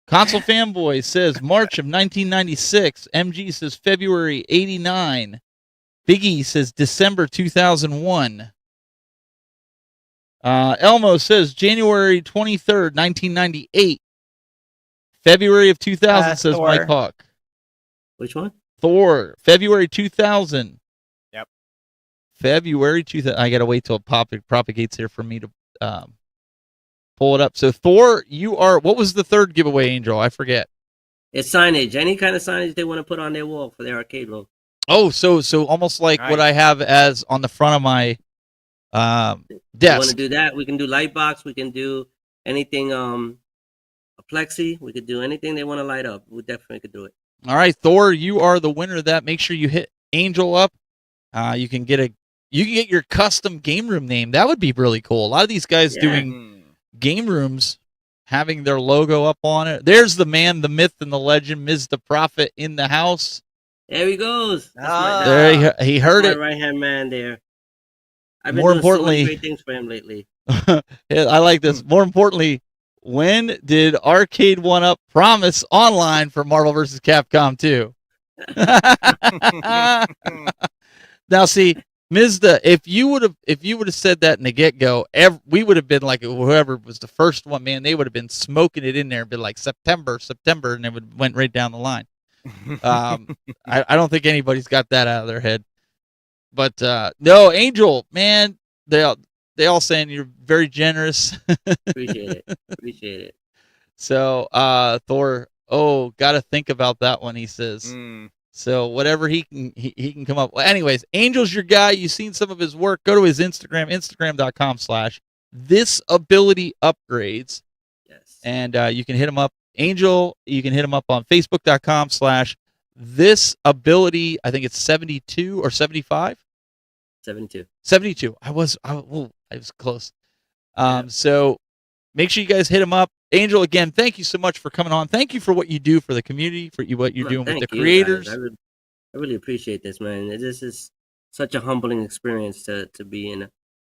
Speaker 2: Console Fanboy says March of 1996. MG says February 89. Biggie says December 2001. Elmo says January 23rd, 1998. February of 2000 says
Speaker 3: Thor.
Speaker 2: Mike Hawk.
Speaker 5: Which one?
Speaker 2: Thor, February 2000.
Speaker 4: Yep.
Speaker 2: February 2000. I got to wait till it propagates here for me to pull it up. So Thor, what was the third giveaway, Angel? I forget.
Speaker 5: It's signage. Any kind of signage they want to put on their wall for their arcade room.
Speaker 2: Oh, so almost like what I have as on the front of my desk.
Speaker 5: You want to do that? We can do light box. We can do anything. A plexi. We could do anything they want to light up. We definitely could do it.
Speaker 2: All right, Thor, you are the winner of that. Make sure you hit Angel up. You can get your custom game room name. That would be really cool. A lot of these guys doing game rooms, having their logo up on it. There's the man, the myth, and the legend, Ms. the Prophet in the house.
Speaker 5: There he goes.
Speaker 2: There he heard it.
Speaker 5: My right-hand man there. I've been
Speaker 2: More
Speaker 5: doing so
Speaker 2: importantly,
Speaker 5: many great things for him lately.
Speaker 2: I like this. More importantly, when did Arcade 1-Up promise online for Marvel vs. Capcom 2? Now, see, Mizda, if you would have said that in the get-go, we would have been like, whoever was the first one, man, they would have been smoking it in there and been like September, and it went right down the line. I don't think anybody's got that out of their head. But no, Angel, man, they all saying you're very generous.
Speaker 5: Appreciate it. Appreciate it.
Speaker 2: So Thor, got to think about that one. He says. So whatever he can come up. Well, anyways, Angel's your guy. You've seen some of his work. Go to his Instagram, instagram.com/thisabilityupgrades.
Speaker 5: Yes.
Speaker 2: And you can hit him up. Angel, you can hit him up on facebook.com/thisability. I think it's 72 or 75.
Speaker 5: 72.
Speaker 2: 72. I was close. So make sure you guys hit him up. Angel, again, thank you so much for coming on. Thank you for what you do for the community, for what you're doing with the creators.
Speaker 5: I really appreciate this, man. This is such a humbling experience to be in.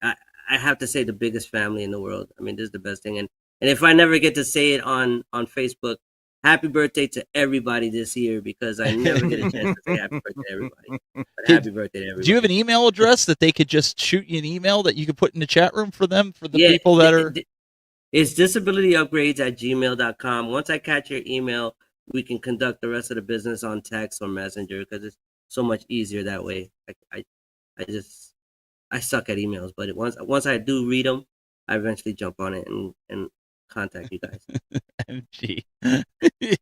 Speaker 5: I have to say, the biggest family in the world. I mean, this is the best thing. And if I never get to say it on Facebook, happy birthday to everybody this year, because I never get a chance to say happy birthday to everybody. But happy birthday to everybody.
Speaker 2: Do you have an email address that they could just shoot you an email that you could put in the chat room for them, for the people that are...
Speaker 5: It's disabilityupgrades@gmail.com. Once I catch your email, we can conduct the rest of the business on text or messenger, because it's so much easier that way. I suck at emails, but once I do read them, I eventually jump on it and contact you guys.
Speaker 2: MG.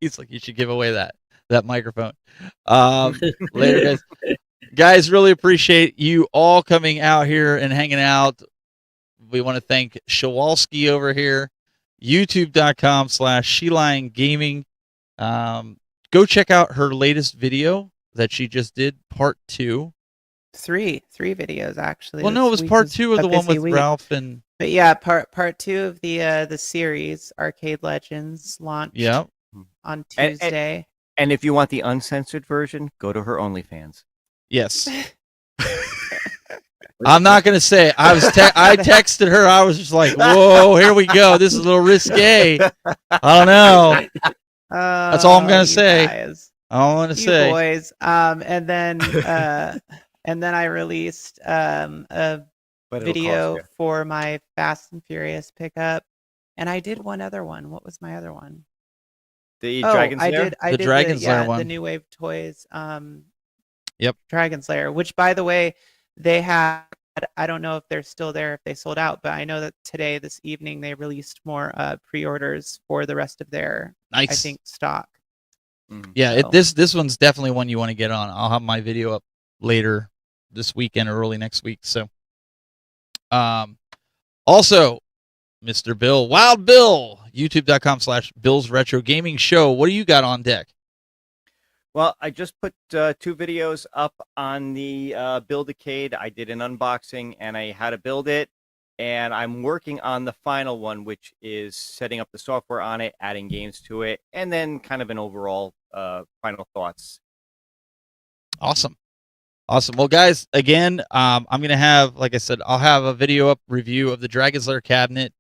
Speaker 2: He's like, you should give away that microphone. Later, guys. Guys, really appreciate you all coming out here and hanging out. We want to thank Shawalski over here, youtube.com/Shelion Gaming. Go check out her latest video that she just did, part 2.
Speaker 3: Three videos, actually.
Speaker 2: Well, no, it was part 2 of the one with Ralph and...
Speaker 3: But yeah, part 2 of the series, Arcade Legends, launched on Tuesday.
Speaker 4: And if you want the uncensored version, go to her OnlyFans.
Speaker 2: Yes. I'm not gonna say. I texted her. I was just like, "Whoa, here we go. This is a little risque. I don't know." That's all I'm gonna say.
Speaker 3: Guys.
Speaker 2: All I'm gonna say,
Speaker 3: boys. And then I released a video for my Fast and Furious pickup, and I did one other one. What was my other one?
Speaker 4: The Dragon's Lair?
Speaker 3: I did
Speaker 2: Dragon's Lair one.
Speaker 3: The New Wave Toys.
Speaker 2: Yep.
Speaker 3: Dragon's Lair, which, by the way, they had. I don't know if they're still there, if they sold out, but I know that today, this evening, they released more pre-orders for the rest of their, I think, stock.
Speaker 2: Yeah, this one's definitely one you want to get on. I'll have my video up later this weekend or early next week. So, also, Mr. Bill, Wild Bill, youtube.com/Bill's Retro Gaming Show. What do you got on deck?
Speaker 4: Well, I just put 2 videos up on the Build-A-Cade. I did an unboxing, and I had to build it. And I'm working on the final one, which is setting up the software on it, adding games to it, and then kind of an overall final thoughts.
Speaker 2: Awesome. Well, guys, again, I'm going to have, like I said, I'll have a video up review of the Dragon's Lair cabinet,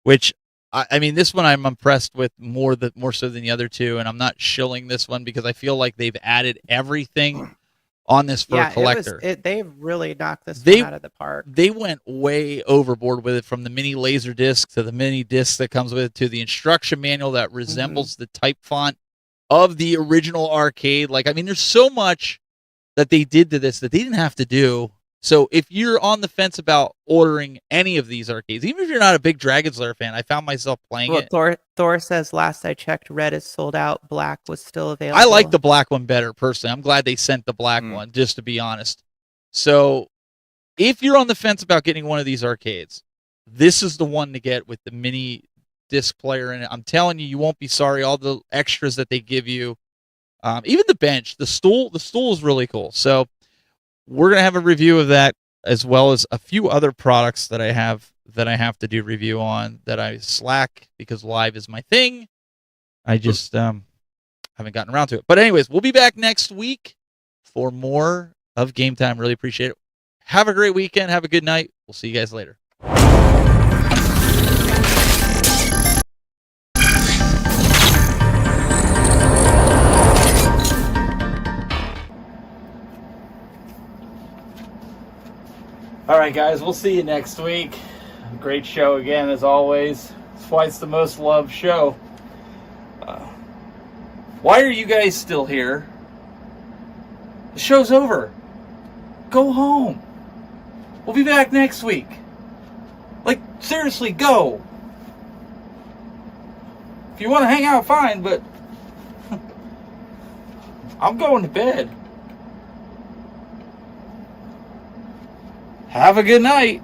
Speaker 2: which... I mean, this one I'm impressed with more so than the other 2, and I'm not shilling this one because I feel like they've added everything on this for a collector.
Speaker 3: They really knocked this one out of the park.
Speaker 2: They went way overboard with it, from the mini laser disc to the mini disc that comes with it to the instruction manual that resembles the type font of the original arcade. Like, I mean, there's so much that they did to this that they didn't have to do. So if you're on the fence about ordering any of these arcades, even if you're not a big Dragon's Lair fan, I found myself playing it.
Speaker 3: Thor says, last I checked, red is sold out. Black was still available.
Speaker 2: I like the black one better, personally. I'm glad they sent the black one, just to be honest. So if you're on the fence about getting one of these arcades, this is the one to get with the mini disc player in it. I'm telling you, you won't be sorry. All the extras that they give you, even the bench, the stool is really cool. So we're going to have a review of that, as well as a few other products that I have to do review on that I slack because live is my thing. I just haven't gotten around to it. But anyways, we'll be back next week for more of Game Time. Really appreciate it. Have a great weekend. Have a good night. We'll see you guys later. All right, guys, we'll see you next week. Great show again, as always. It's twice the most loved show. Why are you guys still here? The show's over. Go home. We'll be back next week. Like, seriously, go. If you want to hang out, fine, but I'm going to bed. Have a good night.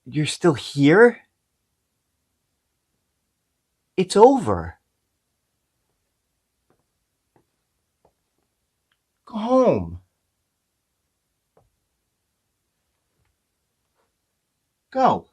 Speaker 9: You're still here? It's over. Go home. Go.